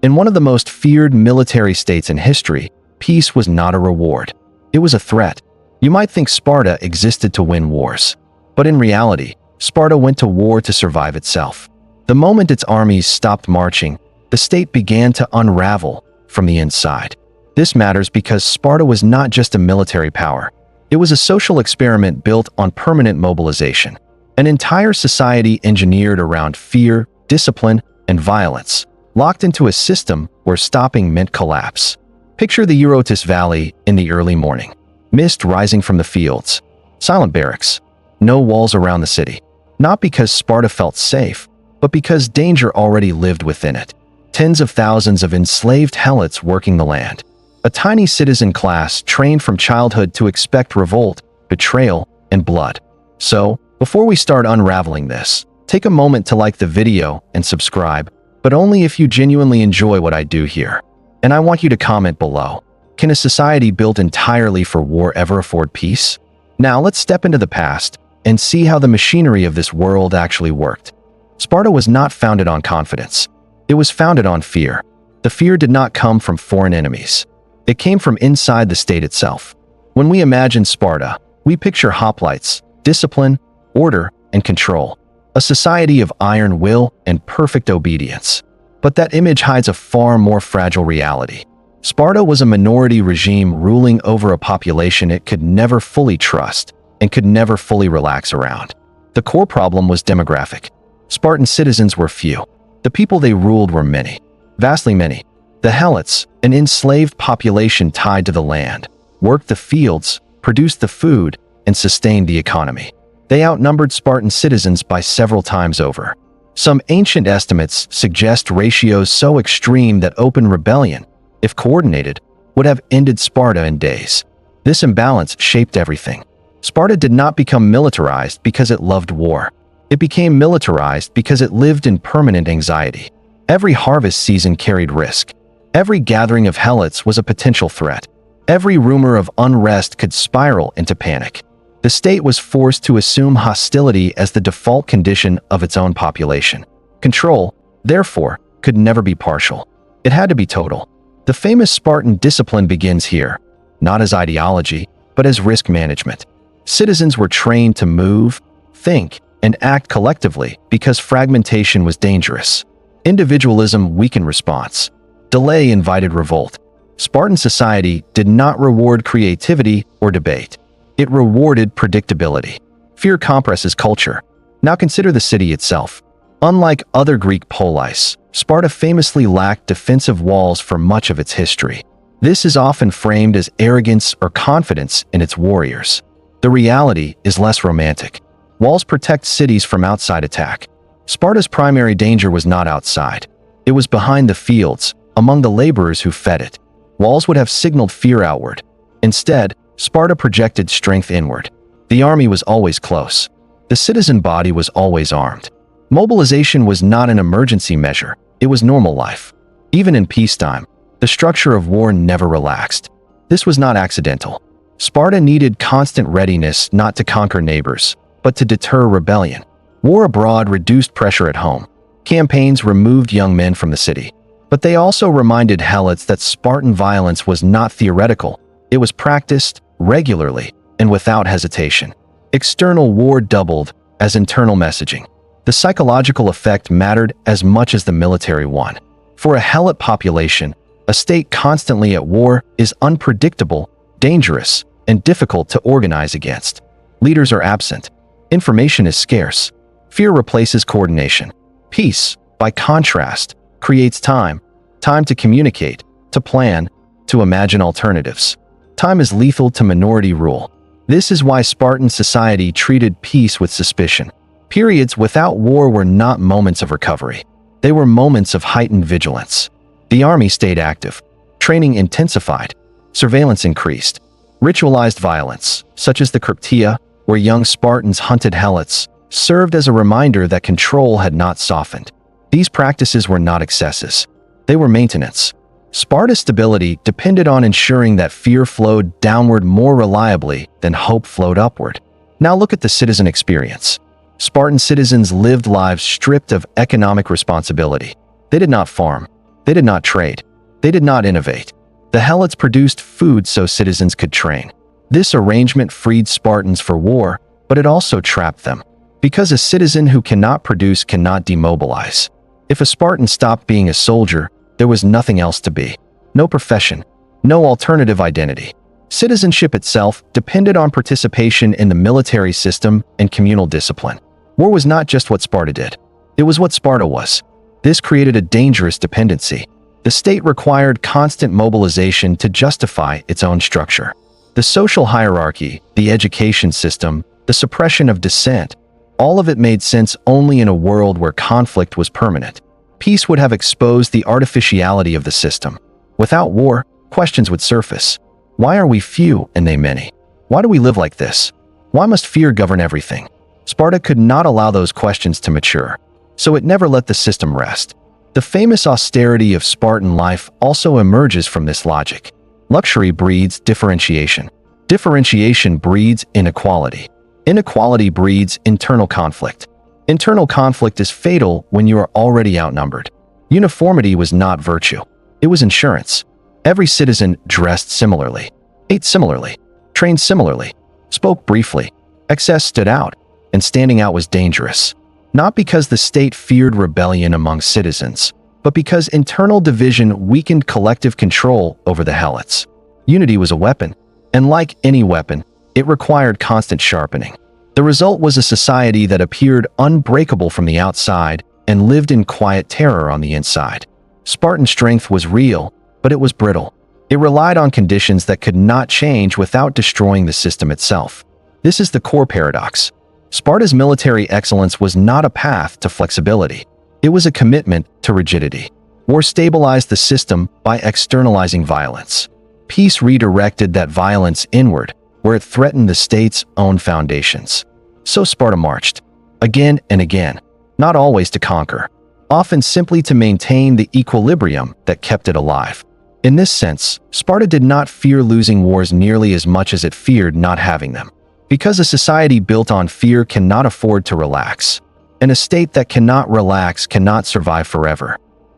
In one of the most feared military states in history, peace was not a reward. It was a threat. You might think Sparta existed to win wars. But in reality, Sparta went to war to survive itself. The moment its armies stopped marching, the state began to unravel from the inside. This matters because Sparta was not just a military power. It was a social experiment built on permanent mobilization. An entire society engineered around fear, discipline, and violence, locked into a system where stopping meant collapse. Picture the Eurotas Valley in the early morning. Mist rising from the fields. Silent barracks. No walls around the city. Not because Sparta felt safe, but because danger already lived within it. Tens of thousands of enslaved helots working the land. A tiny citizen class trained from childhood to expect revolt, betrayal, and blood. So, before we start unraveling this, take a moment to like the video and subscribe, but only if you genuinely enjoy what I do here. And I want you to comment below. Can a society built entirely for war ever afford peace? Now let's step into the past and see how the machinery of this world actually worked. Sparta was not founded on confidence. It was founded on fear. The fear did not come from foreign enemies. It came from inside the state itself. When we imagine Sparta, we picture hoplites, discipline, order, and control. A society of iron will and perfect obedience. But that image hides a far more fragile reality. Sparta was a minority regime ruling over a population it could never fully trust and could never fully relax around. The core problem was demographic. Spartan citizens were few. The people they ruled were many, vastly many. The helots, an enslaved population tied to the land, worked the fields, produced the food, and sustained the economy. They outnumbered Spartan citizens by several times over. Some ancient estimates suggest ratios so extreme that open rebellion, if coordinated, would have ended Sparta in days. This imbalance shaped everything. Sparta did not become militarized because it loved war. It became militarized because it lived in permanent anxiety. Every harvest season carried risk. Every gathering of helots was a potential threat. Every rumor of unrest could spiral into panic. The state was forced to assume hostility as the default condition of its own population. Control, therefore, could never be partial. It had to be total. The famous Spartan discipline begins here, not as ideology, but as risk management. Citizens were trained to move, think, and act collectively because fragmentation was dangerous. Individualism weakened response. Delay invited revolt. Spartan society did not reward creativity or debate. It rewarded predictability. Fear compresses culture. Now consider the city itself. Unlike other Greek polis, Sparta famously lacked defensive walls for much of its history. This is often framed as arrogance or confidence in its warriors. The reality is less romantic. Walls protect cities from outside attack. Sparta's primary danger was not outside. It was behind the fields, among the laborers who fed it. Walls would have signaled fear outward. Instead, Sparta projected strength inward. The army was always close. The citizen body was always armed. Mobilization was not an emergency measure. It was normal life. Even in peacetime, the structure of war never relaxed. This was not accidental. Sparta needed constant readiness not to conquer neighbors, but to deter rebellion. War abroad reduced pressure at home. Campaigns removed young men from the city. But they also reminded helots that Spartan violence was not theoretical. It was practiced regularly and without hesitation. External war doubled as internal messaging. The psychological effect mattered as much as the military one. For a helot population, a state constantly at war is unpredictable, dangerous, and difficult to organize against. Leaders are absent. Information is scarce. Fear replaces coordination. Peace, by contrast, creates time. Time to communicate, to plan, to imagine alternatives. Time is lethal to minority rule. This is why Spartan society treated peace with suspicion. Periods without war were not moments of recovery. They were moments of heightened vigilance. The army stayed active. Training intensified. Surveillance increased. Ritualized violence, such as the Cryptia, where young Spartans hunted helots, served as a reminder that control had not softened. These practices were not excesses. They were maintenance. Sparta's stability depended on ensuring that fear flowed downward more reliably than hope flowed upward. Now look at the citizen experience. Spartan citizens lived lives stripped of economic responsibility. They did not farm. They did not trade. They did not innovate. The Helots produced food so citizens could train. This arrangement freed Spartans for war, but it also trapped them. Because a citizen who cannot produce cannot demobilize. If a Spartan stopped being a soldier, there was nothing else to be. No profession, no alternative identity. Citizenship itself depended on participation in the military system and communal discipline. War was not just what Sparta did. It was what Sparta was. This created a dangerous dependency. The state required constant mobilization to justify its own structure. The social hierarchy, the education system, the suppression of dissent, all of it made sense only in a world where conflict was permanent. Peace would have exposed the artificiality of the system. Without war, questions would surface. Why are we few and they many? Why do we live like this? Why must fear govern everything? Sparta could not allow those questions to mature, so it never let the system rest. The famous austerity of Spartan life also emerges from this logic. Luxury breeds differentiation. Differentiation breeds inequality. Inequality breeds internal conflict. Internal conflict is fatal when you are already outnumbered. Uniformity was not virtue. It was insurance. Every citizen dressed similarly, ate similarly, trained similarly, spoke briefly. Excess stood out, and standing out was dangerous. Not because the state feared rebellion among citizens, but because internal division weakened collective control over the Helots. Unity was a weapon, and like any weapon, it required constant sharpening. The result was a society that appeared unbreakable from the outside and lived in quiet terror on the inside. Spartan strength was real, but it was brittle. It relied on conditions that could not change without destroying the system itself. This is the core paradox. Sparta's military excellence was not a path to flexibility. It was a commitment to rigidity. War stabilized the system by externalizing violence. Peace redirected that violence inward, where it threatened the state's own foundations. So Sparta marched, again and again, not always to conquer, often simply to maintain the equilibrium that kept it alive. In this sense, Sparta did not fear losing wars nearly as much as it feared not having them. Because a society built on fear cannot afford to relax, and a state that cannot relax cannot survive forever.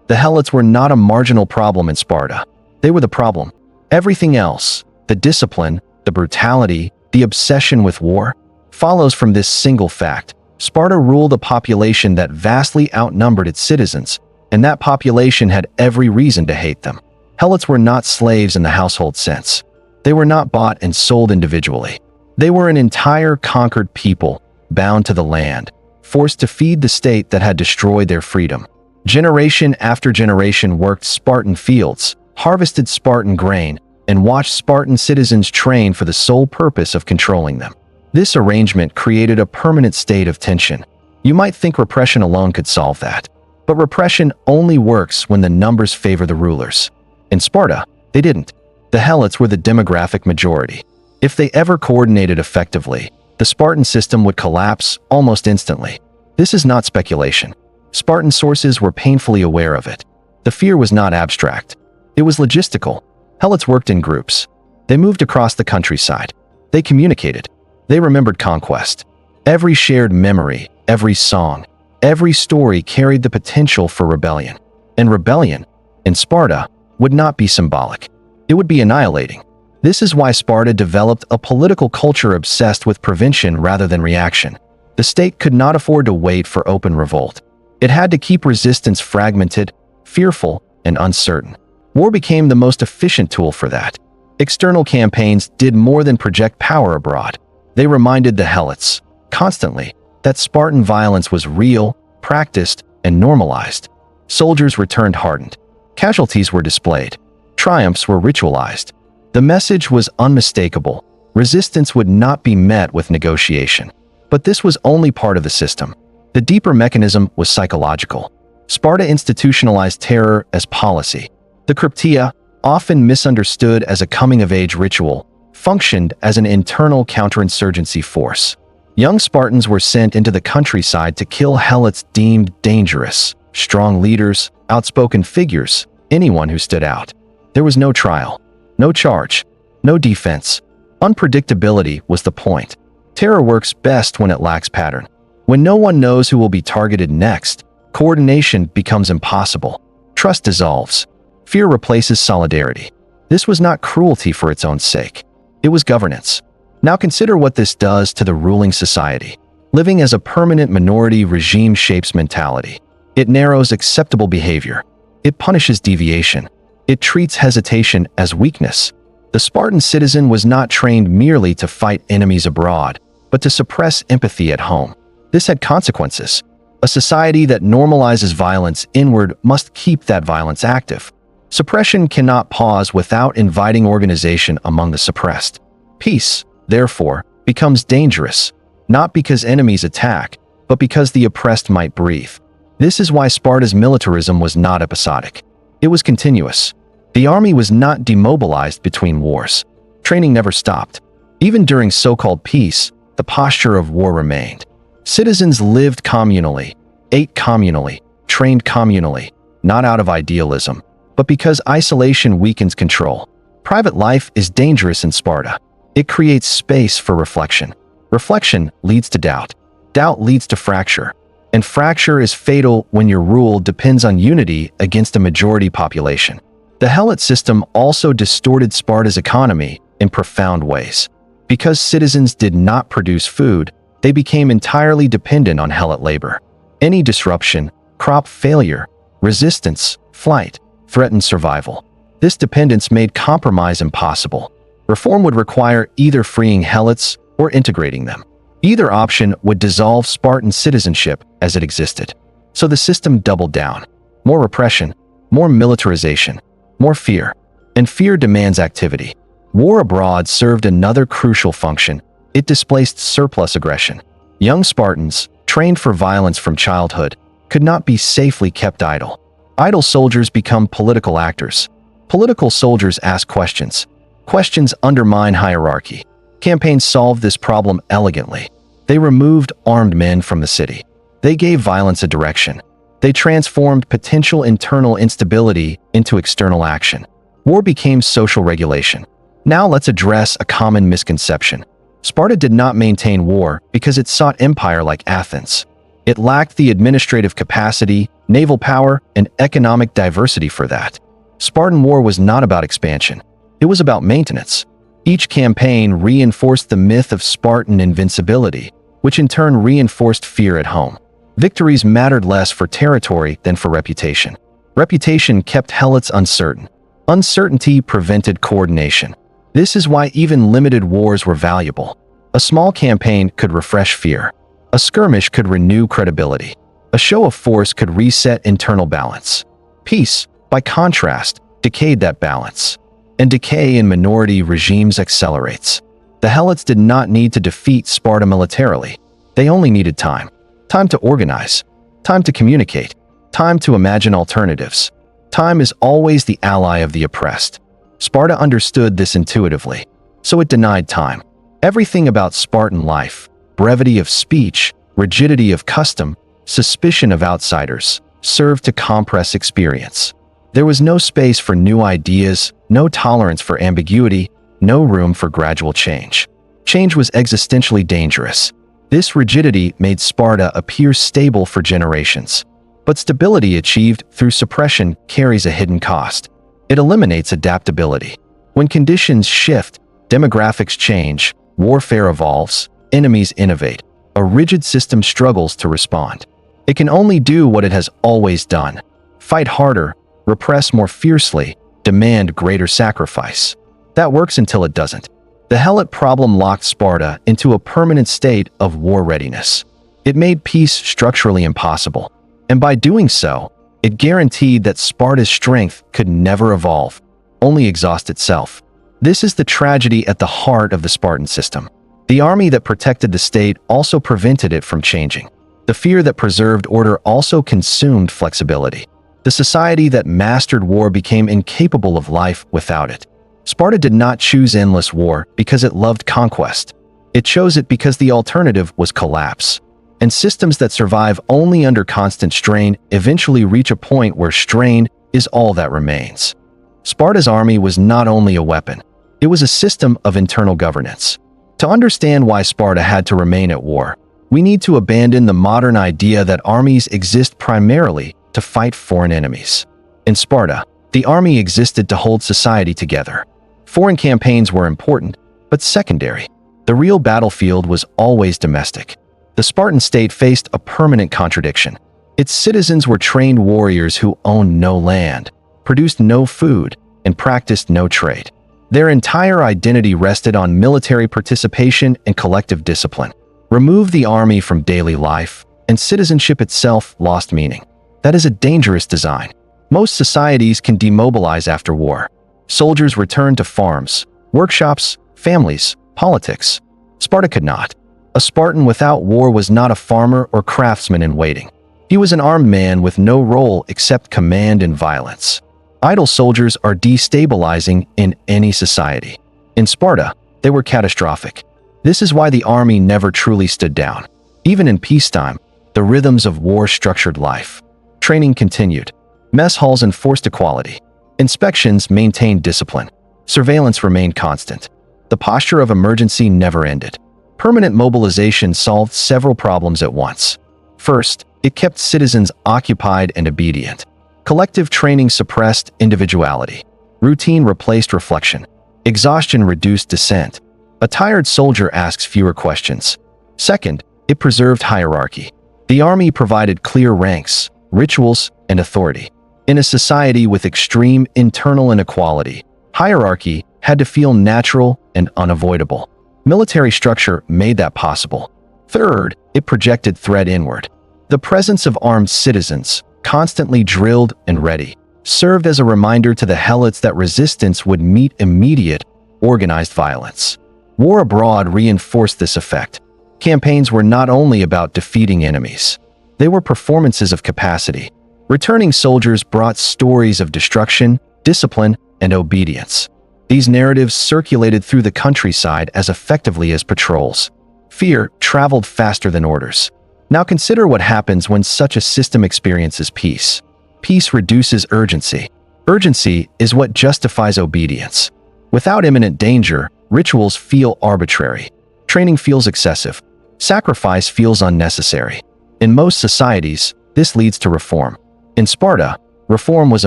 The Helots were not a marginal problem in Sparta. They were the problem. Everything else, the discipline, the brutality, the obsession with war, follows from this single fact. Sparta ruled a population that vastly outnumbered its citizens, and that population had every reason to hate them. Helots were not slaves in the household sense. They were not bought and sold individually. They were an entire conquered people, bound to the land, forced to feed the state that had destroyed their freedom. Generation after generation worked Spartan fields, harvested Spartan grain, and watched Spartan citizens train for the sole purpose of controlling them. This arrangement created a permanent state of tension. You might think repression alone could solve that, but repression only works when the numbers favor the rulers. In Sparta, they didn't. The Helots were the demographic majority. If they ever coordinated effectively, the Spartan system would collapse almost instantly. This is not speculation. Spartan sources were painfully aware of it. The fear was not abstract. It was logistical. Helots worked in groups. They moved across the countryside. They communicated. They remembered conquest. Every shared memory, every song, every story carried the potential for rebellion. And rebellion, in Sparta, would not be symbolic. It would be annihilating. This is why Sparta developed a political culture obsessed with prevention rather than reaction. The state could not afford to wait for open revolt. It had to keep resistance fragmented, fearful, and uncertain. War became the most efficient tool for that. External campaigns did more than project power abroad. They reminded the Helots, constantly, that Spartan violence was real, practiced, and normalized. Soldiers returned hardened. Casualties were displayed. Triumphs were ritualized. The message was unmistakable. Resistance would not be met with negotiation. But this was only part of the system. The deeper mechanism was psychological. Sparta institutionalized terror as policy. The Cryptia, often misunderstood as a coming-of-age ritual, functioned as an internal counterinsurgency force. Young Spartans were sent into the countryside to kill Helots deemed dangerous, strong leaders, outspoken figures, anyone who stood out. There was no trial, no charge, no defense. Unpredictability was the point. Terror works best when it lacks pattern. When no one knows who will be targeted next, coordination becomes impossible. Trust dissolves. Fear replaces solidarity. This was not cruelty for its own sake. It was governance. Now consider what this does to the ruling society. Living as a permanent minority regime shapes mentality. It narrows acceptable behavior. It punishes deviation. It treats hesitation as weakness. The Spartan citizen was not trained merely to fight enemies abroad, but to suppress empathy at home. This had consequences. A society that normalizes violence inward must keep that violence active. Suppression cannot pause without inviting organization among the suppressed. Peace, therefore, becomes dangerous, not because enemies attack, but because the oppressed might breathe. This is why Sparta's militarism was not episodic. It was continuous. The army was not demobilized between wars. Training never stopped. Even during so-called peace, the posture of war remained. Citizens lived communally, ate communally, trained communally, not out of idealism, but because isolation weakens control. Private life is dangerous in Sparta. It creates space for reflection. Reflection leads to doubt. Doubt leads to fracture. And fracture is fatal when your rule depends on unity against a majority population. The Helot system also distorted Sparta's economy in profound ways. Because citizens did not produce food, they became entirely dependent on Helot labor. Any disruption, crop failure, resistance, flight, threatened survival. This dependence made compromise impossible. Reform would require either freeing Helots or integrating them. Either option would dissolve Spartan citizenship as it existed. So the system doubled down. More repression, more militarization, more fear. And fear demands activity. War abroad served another crucial function. It displaced surplus aggression. Young Spartans, trained for violence from childhood, could not be safely kept idle. Idle soldiers become political actors. Political soldiers ask questions. Questions undermine hierarchy. Campaigns solved this problem elegantly. They removed armed men from the city. They gave violence a direction. They transformed potential internal instability into external action. War became social regulation. Now let's address a common misconception. Sparta did not maintain war because it sought empire like Athens. It lacked the administrative capacity, naval power, and economic diversity for that. Spartan war was not about expansion. It was about maintenance. Each campaign reinforced the myth of Spartan invincibility, which in turn reinforced fear at home. Victories mattered less for territory than for reputation. Reputation kept Helots uncertain. Uncertainty prevented coordination. This is why even limited wars were valuable. A small campaign could refresh fear. A skirmish could renew credibility. A show of force could reset internal balance. Peace, by contrast, decayed that balance. And decay in minority regimes accelerates. The Helots did not need to defeat Sparta militarily. They only needed time. Time to organize. Time to communicate. Time to imagine alternatives. Time is always the ally of the oppressed. Sparta understood this intuitively, so it denied time. Everything about Spartan life, brevity of speech, rigidity of custom, suspicion of outsiders, served to compress experience. There was no space for new ideas, no tolerance for ambiguity, no room for gradual change. Change was existentially dangerous. This rigidity made Sparta appear stable for generations. But stability achieved through suppression carries a hidden cost. It eliminates adaptability. When conditions shift, demographics change, warfare evolves, enemies innovate, a rigid system struggles to respond. It can only do what it has always done: fight harder, repress more fiercely, demand greater sacrifice. That works until it doesn't. The Helot problem locked Sparta into a permanent state of war readiness. It made peace structurally impossible, and by doing so, it guaranteed that Sparta's strength could never evolve, only exhaust itself. This is the tragedy at the heart of the Spartan system. The army that protected the state also prevented it from changing. The fear that preserved order also consumed flexibility. The society that mastered war became incapable of life without it. Sparta did not choose endless war because it loved conquest. It chose it because the alternative was collapse. And systems that survive only under constant strain eventually reach a point where strain is all that remains. Sparta's army was not only a weapon, it was a system of internal governance. To understand why Sparta had to remain at war, we need to abandon the modern idea that armies exist primarily to fight foreign enemies. In Sparta, the army existed to hold society together. Foreign campaigns were important, but secondary. The real battlefield was always domestic. The Spartan state faced a permanent contradiction. Its citizens were trained warriors who owned no land, produced no food, and practiced no trade. Their entire identity rested on military participation and collective discipline. Remove the army from daily life, and citizenship itself lost meaning. That is a dangerous design. Most societies can demobilize after war. Soldiers return to farms, workshops, families, politics. Sparta could not. A Spartan without war was not a farmer or craftsman in waiting. He was an armed man with no role except command and violence. Idle soldiers are destabilizing in any society. In Sparta, they were catastrophic. This is why the army never truly stood down. Even in peacetime, the rhythms of war structured life. Training continued. Mess halls enforced equality. Inspections maintained discipline. Surveillance remained constant. The posture of emergency never ended. Permanent mobilization solved several problems at once. First, it kept citizens occupied and obedient. Collective training suppressed individuality. Routine replaced reflection. Exhaustion reduced dissent. A tired soldier asks fewer questions. Second, it preserved hierarchy. The army provided clear ranks, rituals, and authority. In a society with extreme internal inequality, hierarchy had to feel natural and unavoidable. Military structure made that possible. Third, it projected threat inward. The presence of armed citizens, constantly drilled and ready, served as a reminder to the helots that resistance would meet immediate, organized violence. War abroad reinforced this effect. Campaigns were not only about defeating enemies. They were performances of capacity. Returning soldiers brought stories of destruction, discipline, and obedience. These narratives circulated through the countryside as effectively as patrols. Fear traveled faster than orders. Now consider what happens when such a system experiences peace. Peace reduces urgency. Urgency is what justifies obedience. Without imminent danger, rituals feel arbitrary. Training feels excessive. Sacrifice feels unnecessary. In most societies, this leads to reform. In Sparta, reform was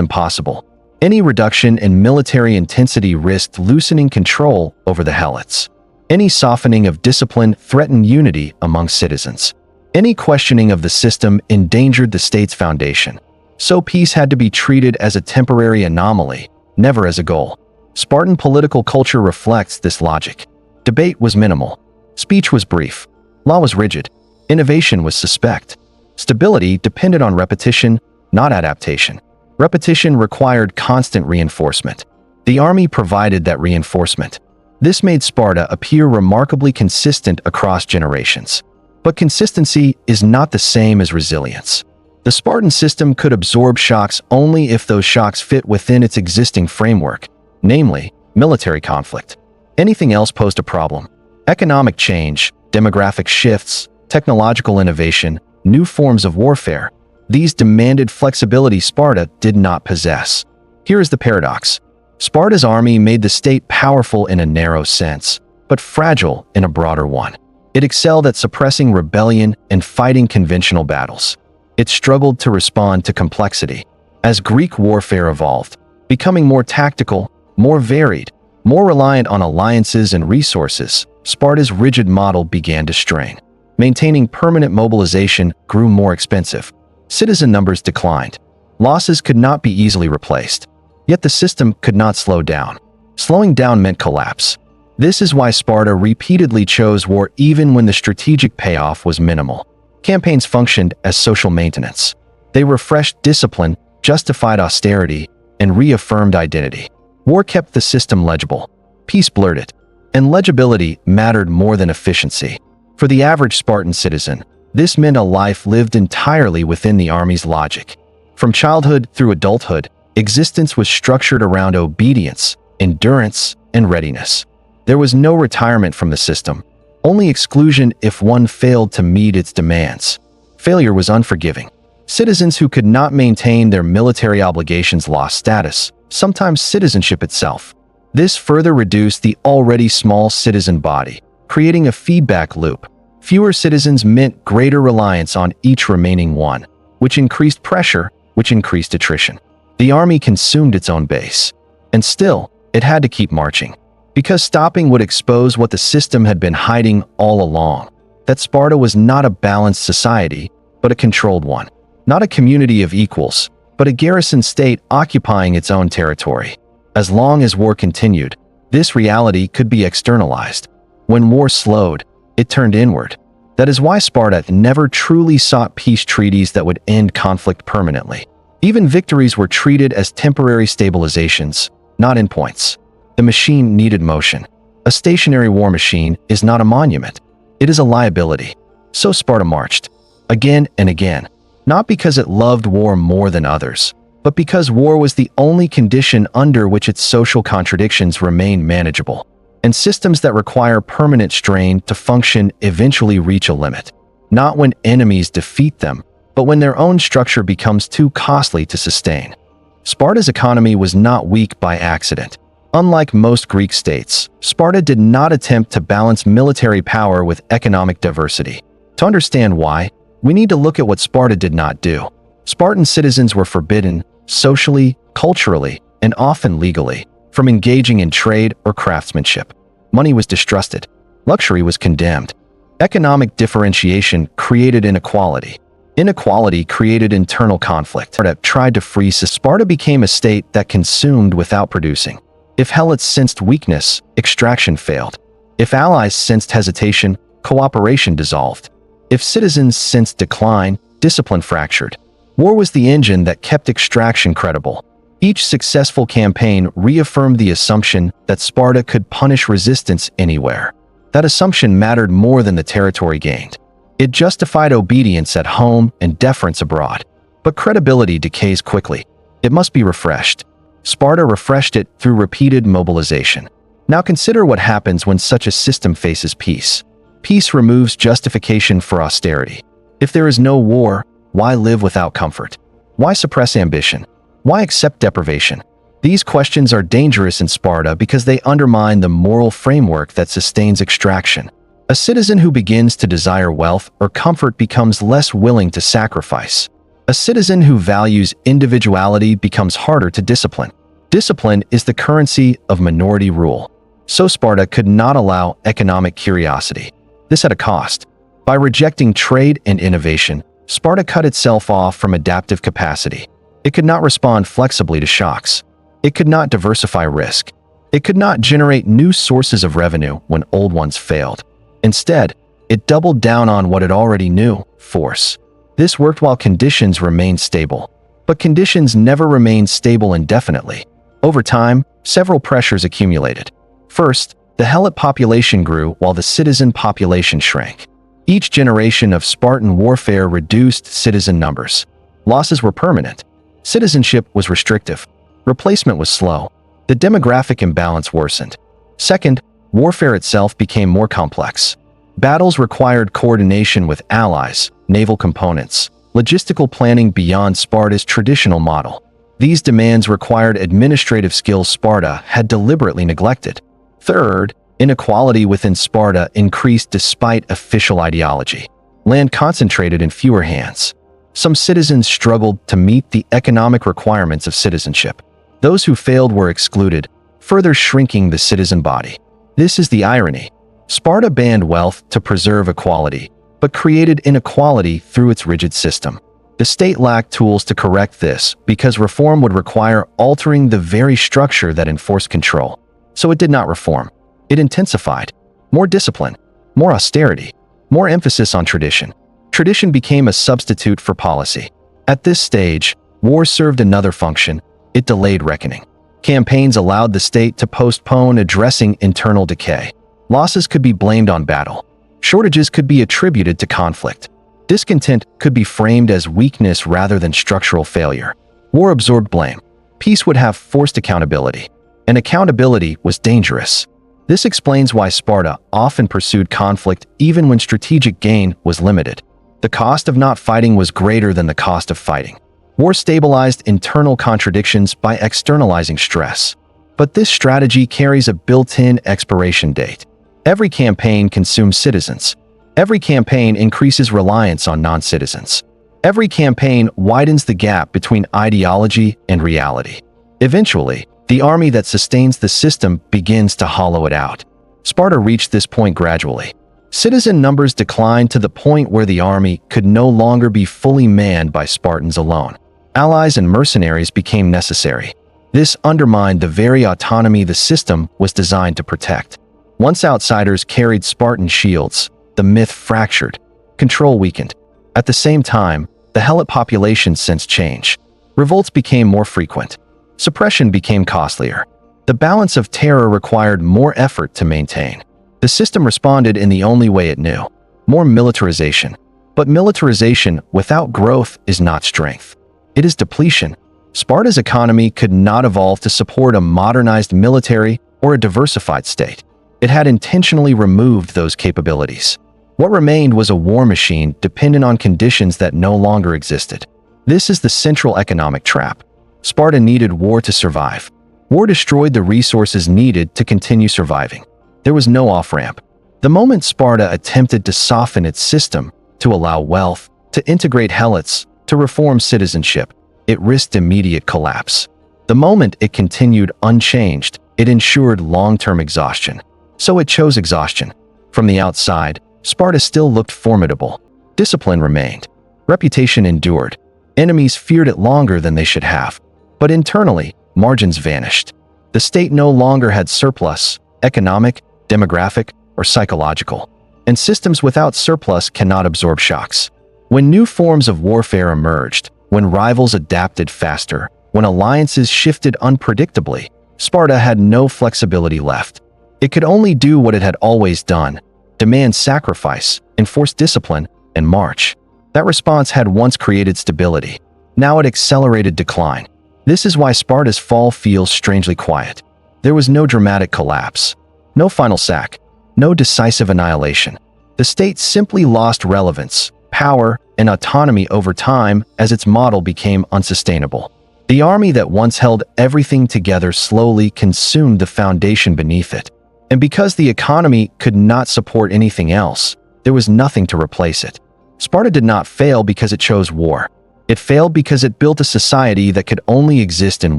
impossible. Any reduction in military intensity risked loosening control over the helots. Any softening of discipline threatened unity among citizens. Any questioning of the system endangered the state's foundation. So peace had to be treated as a temporary anomaly, never as a goal. Spartan political culture reflects this logic. Debate was minimal. Speech was brief. Law was rigid. Innovation was suspect. Stability depended on repetition, not adaptation. Repetition required constant reinforcement. The army provided that reinforcement. This made Sparta appear remarkably consistent across generations. But consistency is not the same as resilience. The Spartan system could absorb shocks only if those shocks fit within its existing framework, namely, military conflict. Anything else posed a problem. Economic change, demographic shifts, technological innovation, new forms of warfare. These demanded flexibility Sparta did not possess. Here is the paradox. Sparta's army made the state powerful in a narrow sense, but fragile in a broader one. It excelled at suppressing rebellion and fighting conventional battles. It struggled to respond to complexity. As Greek warfare evolved, becoming more tactical, more varied, more reliant on alliances and resources, Sparta's rigid model began to strain. Maintaining permanent mobilization grew more expensive. Citizen numbers declined. Losses could not be easily replaced. Yet the system could not slow down. Slowing down meant collapse. This is why Sparta repeatedly chose war even when the strategic payoff was minimal. Campaigns functioned as social maintenance. They refreshed discipline, justified austerity, and reaffirmed identity. War kept the system legible. Peace blurred it. And legibility mattered more than efficiency. For the average Spartan citizen, this meant a life lived entirely within the army's logic. From childhood through adulthood, existence was structured around obedience, endurance, and readiness. There was no retirement from the system, only exclusion if one failed to meet its demands. Failure was unforgiving. Citizens who could not maintain their military obligations lost status, sometimes citizenship itself. This further reduced the already small citizen body, creating a feedback loop. Fewer citizens meant greater reliance on each remaining one, which increased pressure, which increased attrition. The army consumed its own base. And still, it had to keep marching. Because stopping would expose what the system had been hiding all along. That Sparta was not a balanced society, but a controlled one. Not a community of equals, but a garrison state occupying its own territory. As long as war continued, this reality could be externalized. When war slowed, it turned inward. That is why Sparta never truly sought peace treaties that would end conflict permanently. Even victories were treated as temporary stabilizations, not endpoints. The machine needed motion. A stationary war machine is not a monument. It is a liability. So Sparta marched, again and again, not because it loved war more than others, but because war was the only condition under which its social contradictions remained manageable. And systems that require permanent strain to function eventually reach a limit. Not when enemies defeat them, but when their own structure becomes too costly to sustain. Sparta's economy was not weak by accident. Unlike most Greek states, Sparta did not attempt to balance military power with economic diversity. To understand why, we need to look at what Sparta did not do. Spartan citizens were forbidden, socially, culturally, and often legally, from engaging in trade or craftsmanship. Money was distrusted. Luxury was condemned. Economic differentiation created inequality. Inequality created internal conflict. Sparta tried to free Sparta became a state that consumed without producing. If helots sensed weakness, extraction failed. If allies sensed hesitation, cooperation dissolved. If citizens sensed decline, discipline fractured. War was the engine that kept extraction credible. Each successful campaign reaffirmed the assumption that Sparta could punish resistance anywhere. That assumption mattered more than the territory gained. It justified obedience at home and deference abroad. But credibility decays quickly. It must be refreshed. Sparta refreshed it through repeated mobilization. Now consider what happens when such a system faces peace. Peace removes justification for austerity. If there is no war, why live without comfort? Why suppress ambition? Why accept deprivation? These questions are dangerous in Sparta because they undermine the moral framework that sustains extraction. A citizen who begins to desire wealth or comfort becomes less willing to sacrifice. A citizen who values individuality becomes harder to discipline. Discipline is the currency of minority rule. So Sparta could not allow economic curiosity. This had a cost. By rejecting trade and innovation, Sparta cut itself off from adaptive capacity. It could not respond flexibly to shocks. It could not diversify risk. It could not generate new sources of revenue when old ones failed. Instead, it doubled down on what it already knew: force. This worked while conditions remained stable. But conditions never remained stable indefinitely. Over time, several pressures accumulated. First, the helot population grew while the citizen population shrank. Each generation of Spartan warfare reduced citizen numbers. Losses were permanent. Citizenship was restrictive. Replacement was slow. The demographic imbalance worsened. Second, warfare itself became more complex. Battles required coordination with allies, naval components, logistical planning beyond Sparta's traditional model. These demands required administrative skills Sparta had deliberately neglected. Third, inequality within Sparta increased despite official ideology. Land concentrated in fewer hands. Some citizens struggled to meet the economic requirements of citizenship. Those who failed were excluded, further shrinking the citizen body. This is the irony. Sparta banned wealth to preserve equality, but created inequality through its rigid system. The state lacked tools to correct this because reform would require altering the very structure that enforced control. So it did not reform. It intensified. More discipline, more austerity, more emphasis on tradition. Tradition became a substitute for policy. At this stage, war served another function. It delayed reckoning. Campaigns allowed the state to postpone addressing internal decay. Losses could be blamed on battle. Shortages could be attributed to conflict. Discontent could be framed as weakness rather than structural failure. War absorbed blame. Peace would have forced accountability. And accountability was dangerous. This explains why Sparta often pursued conflict even when strategic gain was limited. The cost of not fighting was greater than the cost of fighting. War stabilized internal contradictions by externalizing stress. But this strategy carries a built-in expiration date. Every campaign consumes citizens. Every campaign increases reliance on non-citizens. Every campaign widens the gap between ideology and reality. Eventually, the army that sustains the system begins to hollow it out. Sparta reached this point gradually. Citizen numbers declined to the point where the army could no longer be fully manned by Spartans alone. Allies and mercenaries became necessary. This undermined the very autonomy the system was designed to protect. Once outsiders carried Spartan shields, the myth fractured. Control weakened. At the same time, the Helot population sensed change. Revolts became more frequent. Suppression became costlier. The balance of terror required more effort to maintain. The system responded in the only way it knew: more militarization. But militarization without growth is not strength. It is depletion. Sparta's economy could not evolve to support a modernized military or a diversified state. It had intentionally removed those capabilities. What remained was a war machine dependent on conditions that no longer existed. This is the central economic trap. Sparta needed war to survive. War destroyed the resources needed to continue surviving. There was no off-ramp. The moment Sparta attempted to soften its system, to allow wealth, to integrate helots, to reform citizenship, it risked immediate collapse. The moment it continued unchanged, it ensured long-term exhaustion. So it chose exhaustion. From the outside, Sparta still looked formidable. Discipline remained. Reputation endured. Enemies feared it longer than they should have. But internally, margins vanished. The state no longer had surplus, economic, demographic, or psychological. And systems without surplus cannot absorb shocks. When new forms of warfare emerged, when rivals adapted faster, when alliances shifted unpredictably, Sparta had no flexibility left. It could only do what it had always done: demand sacrifice, enforce discipline, and march. That response had once created stability. Now it accelerated decline. This is why Sparta's fall feels strangely quiet. There was no dramatic collapse, no final sack, no decisive annihilation. The state simply lost relevance, power, and autonomy over time as its model became unsustainable. The army that once held everything together slowly consumed the foundation beneath it. And because the economy could not support anything else, there was nothing to replace it. Sparta did not fail because it chose war. It failed because it built a society that could only exist in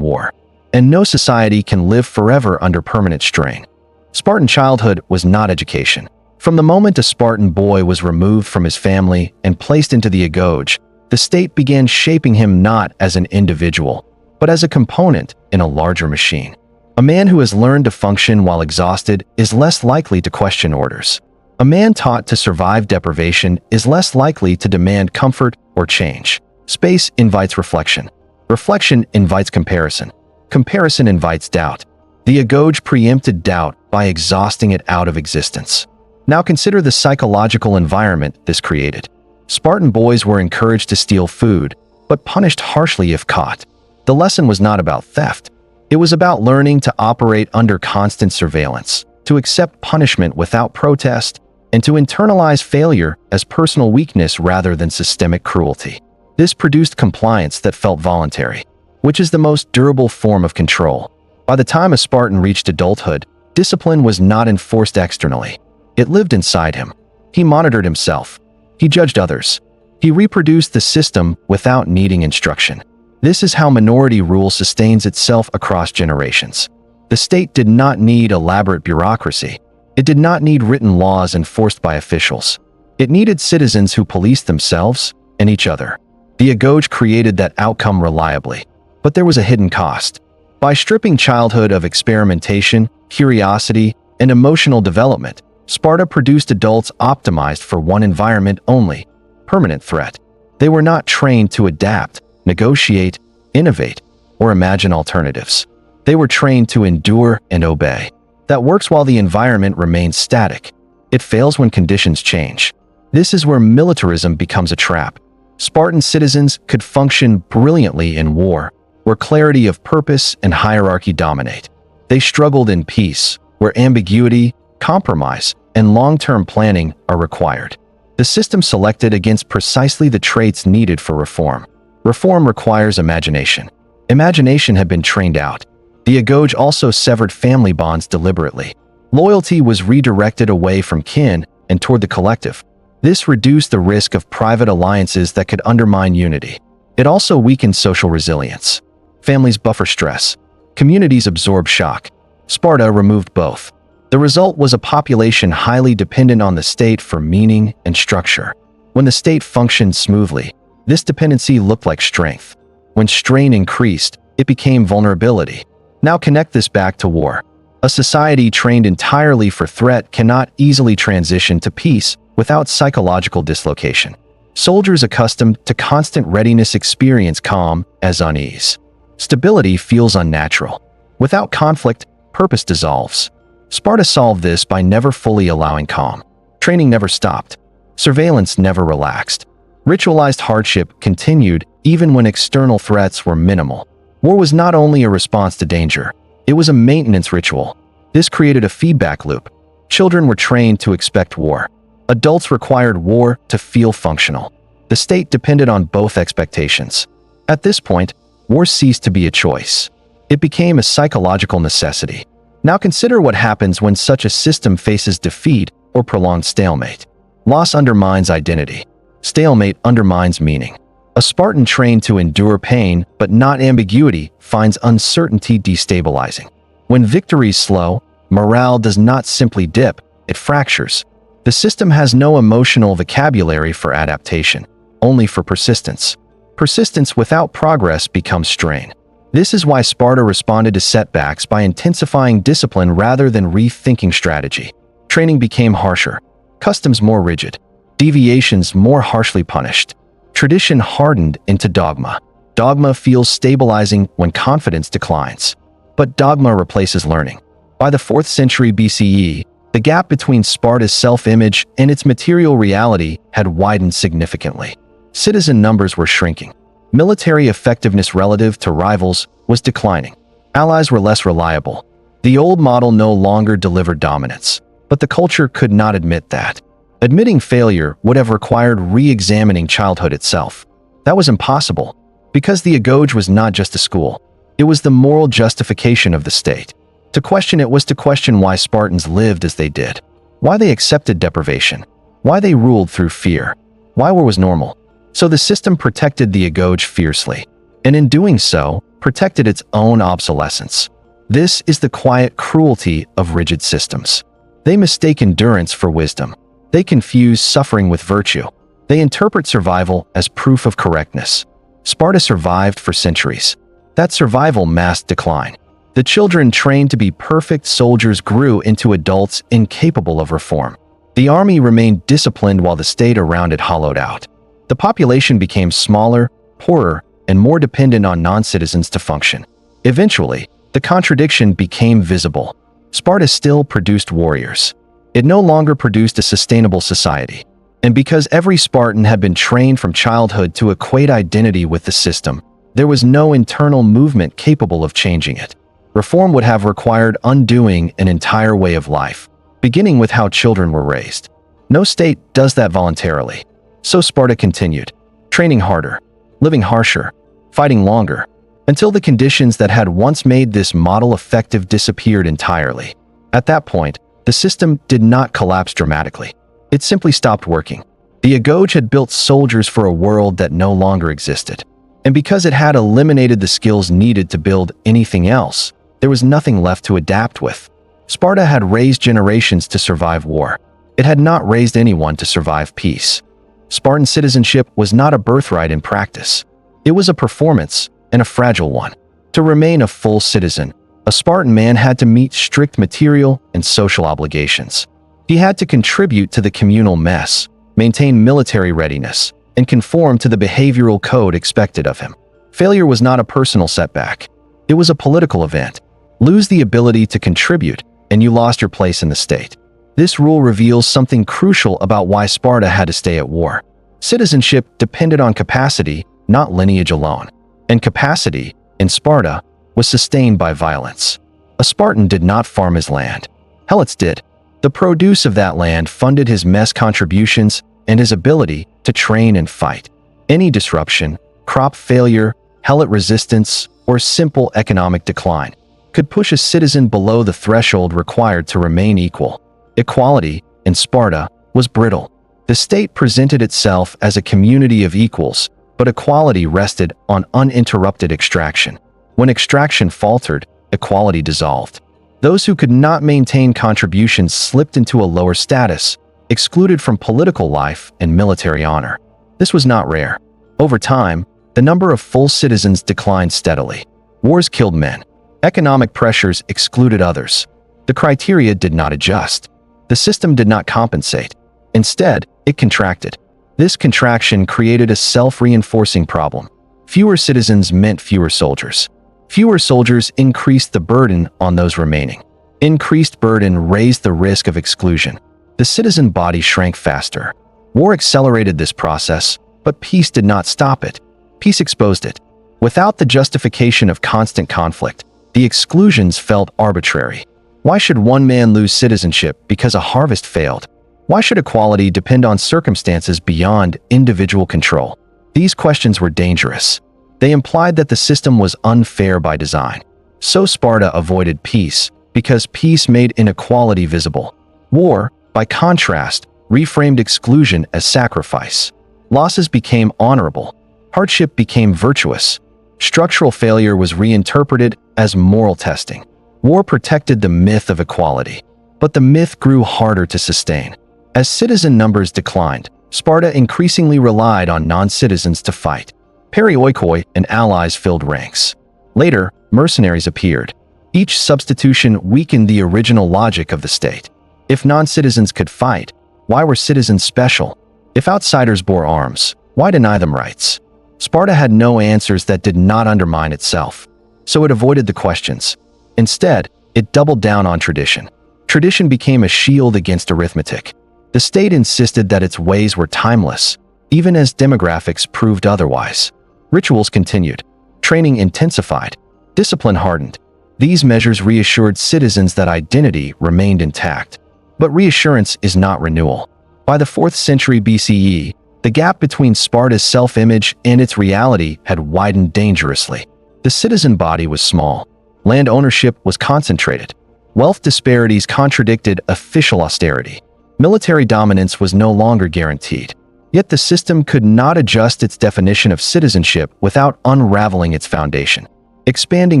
war. And no society can live forever under permanent strain. Spartan childhood was not education. From the moment a Spartan boy was removed from his family and placed into the agoge, the state began shaping him not as an individual, but as a component in a larger machine. A man who has learned to function while exhausted is less likely to question orders. A man taught to survive deprivation is less likely to demand comfort or change. Space invites reflection. Reflection invites comparison. Comparison invites doubt. The agoge preempted doubt by exhausting it out of existence. Now consider the psychological environment this created. Spartan boys were encouraged to steal food, but punished harshly if caught. The lesson was not about theft. It was about learning to operate under constant surveillance, to accept punishment without protest, and to internalize failure as personal weakness rather than systemic cruelty. This produced compliance that felt voluntary, which is the most durable form of control. By the time a Spartan reached adulthood, discipline was not enforced externally. It lived inside him. He monitored himself. He judged others. He reproduced the system without needing instruction. This is how minority rule sustains itself across generations. The state did not need elaborate bureaucracy. It did not need written laws enforced by officials. It needed citizens who policed themselves and each other. The agoge created that outcome reliably. But there was a hidden cost. By stripping childhood of experimentation, curiosity, and emotional development, Sparta produced adults optimized for one environment only: permanent threat. They were not trained to adapt, negotiate, innovate, or imagine alternatives. They were trained to endure and obey. That works while the environment remains static. It fails when conditions change. This is where militarism becomes a trap. Spartan citizens could function brilliantly in war, where clarity of purpose and hierarchy dominate. They struggled in peace, where ambiguity, compromise, and long-term planning are required. The system selected against precisely the traits needed for reform. Reform requires imagination. Imagination had been trained out. The agoge also severed family bonds deliberately. Loyalty was redirected away from kin and toward the collective. This reduced the risk of private alliances that could undermine unity. It also weakened social resilience. Families buffer stress. Communities absorb shock. Sparta removed both. The result was a population highly dependent on the state for meaning and structure. When the state functioned smoothly, this dependency looked like strength. When strain increased, it became vulnerability. Now connect this back to war. A society trained entirely for threat cannot easily transition to peace without psychological dislocation. Soldiers accustomed to constant readiness experience calm as unease. Stability feels unnatural. Without conflict, purpose dissolves. Sparta solved this by never fully allowing calm. Training never stopped. Surveillance never relaxed. Ritualized hardship continued even when external threats were minimal. War was not only a response to danger, it was a maintenance ritual. This created a feedback loop. Children were trained to expect war. Adults required war to feel functional. The state depended on both expectations. At this point, war ceased to be a choice. It became a psychological necessity. Now consider what happens when such a system faces defeat or prolonged stalemate. Loss undermines identity. Stalemate undermines meaning. A Spartan trained to endure pain but not ambiguity finds uncertainty destabilizing. When victories slow, morale does not simply dip, it fractures. The system has no emotional vocabulary for adaptation, only for persistence. Persistence without progress becomes strain. This is why Sparta responded to setbacks by intensifying discipline rather than rethinking strategy. Training became harsher, customs more rigid, deviations more harshly punished. Tradition hardened into dogma. Dogma feels stabilizing when confidence declines. But dogma replaces learning. By the 4th century BCE, the gap between Sparta's self-image and its material reality had widened significantly. Citizen numbers were shrinking. Military effectiveness relative to rivals was declining. Allies were less reliable. The old model no longer delivered dominance. But the culture could not admit that. Admitting failure would have required re-examining childhood itself. That was impossible, because the Agoge was not just a school. It was the moral justification of the state. To question it was to question why Spartans lived as they did, why they accepted deprivation, why they ruled through fear, why war was normal. So the system protected the Agoge fiercely, and in doing so, protected its own obsolescence. This is the quiet cruelty of rigid systems. They mistake endurance for wisdom. They confuse suffering with virtue. They interpret survival as proof of correctness. Sparta survived for centuries. That survival masked decline. The children trained to be perfect soldiers grew into adults incapable of reform. The army remained disciplined while the state around it hollowed out. The population became smaller, poorer, and more dependent on non-citizens to function. Eventually, the contradiction became visible. Sparta still produced warriors. It no longer produced a sustainable society. And because every Spartan had been trained from childhood to equate identity with the system, there was no internal movement capable of changing it. Reform would have required undoing an entire way of life, beginning with how children were raised. No state does that voluntarily. So Sparta continued, training harder, living harsher, fighting longer, until the conditions that had once made this model effective disappeared entirely. At that point, the system did not collapse dramatically. It simply stopped working. The Agoge had built soldiers for a world that no longer existed. And because it had eliminated the skills needed to build anything else, there was nothing left to adapt with. Sparta had raised generations to survive war. It had not raised anyone to survive peace. Spartan citizenship was not a birthright in practice. It was a performance, and a fragile one. To remain a full citizen, a Spartan man had to meet strict material and social obligations. He had to contribute to the communal mess, maintain military readiness, and conform to the behavioral code expected of him. Failure was not a personal setback. It was a political event. Lose the ability to contribute, and you lost your place in the state. This rule reveals something crucial about why Sparta had to stay at war. Citizenship depended on capacity, not lineage alone. And capacity, in Sparta, was sustained by violence. A Spartan did not farm his land. Helots did. The produce of that land funded his mess contributions and his ability to train and fight. Any disruption, crop failure, helot resistance, or simple economic decline could push a citizen below the threshold required to remain equal. Equality, in Sparta, was brittle. The state presented itself as a community of equals, but equality rested on uninterrupted extraction. When extraction faltered, equality dissolved. Those who could not maintain contributions slipped into a lower status, excluded from political life and military honor. This was not rare. Over time, the number of full citizens declined steadily. Wars killed men. Economic pressures excluded others. The criteria did not adjust. The system did not compensate. Instead, it contracted. This contraction created a self-reinforcing problem. Fewer citizens meant fewer soldiers. Fewer soldiers increased the burden on those remaining. Increased burden raised the risk of exclusion. The citizen body shrank faster. War accelerated this process, but peace did not stop it. Peace exposed it. Without the justification of constant conflict, the exclusions felt arbitrary. Why should one man lose citizenship because a harvest failed? Why should equality depend on circumstances beyond individual control? These questions were dangerous. They implied that the system was unfair by design. So Sparta avoided peace, because peace made inequality visible. War, by contrast, reframed exclusion as sacrifice. Losses became honorable. Hardship became virtuous. Structural failure was reinterpreted as moral testing. War protected the myth of equality, but the myth grew harder to sustain. As citizen numbers declined, Sparta increasingly relied on non-citizens to fight. Perioikoi and allies filled ranks. Later, mercenaries appeared. Each substitution weakened the original logic of the state. If non-citizens could fight, why were citizens special? If outsiders bore arms, why deny them rights? Sparta had no answers that did not undermine itself, so it avoided the questions. Instead, it doubled down on tradition. Tradition became a shield against arithmetic. The state insisted that its ways were timeless, even as demographics proved otherwise. Rituals continued. Training intensified. Discipline hardened. These measures reassured citizens that identity remained intact. But reassurance is not renewal. By the 4th century BCE, the gap between Sparta's self-image and its reality had widened dangerously. The citizen body was small. Land ownership was concentrated. Wealth disparities contradicted official austerity. Military dominance was no longer guaranteed. Yet the system could not adjust its definition of citizenship without unraveling its foundation. Expanding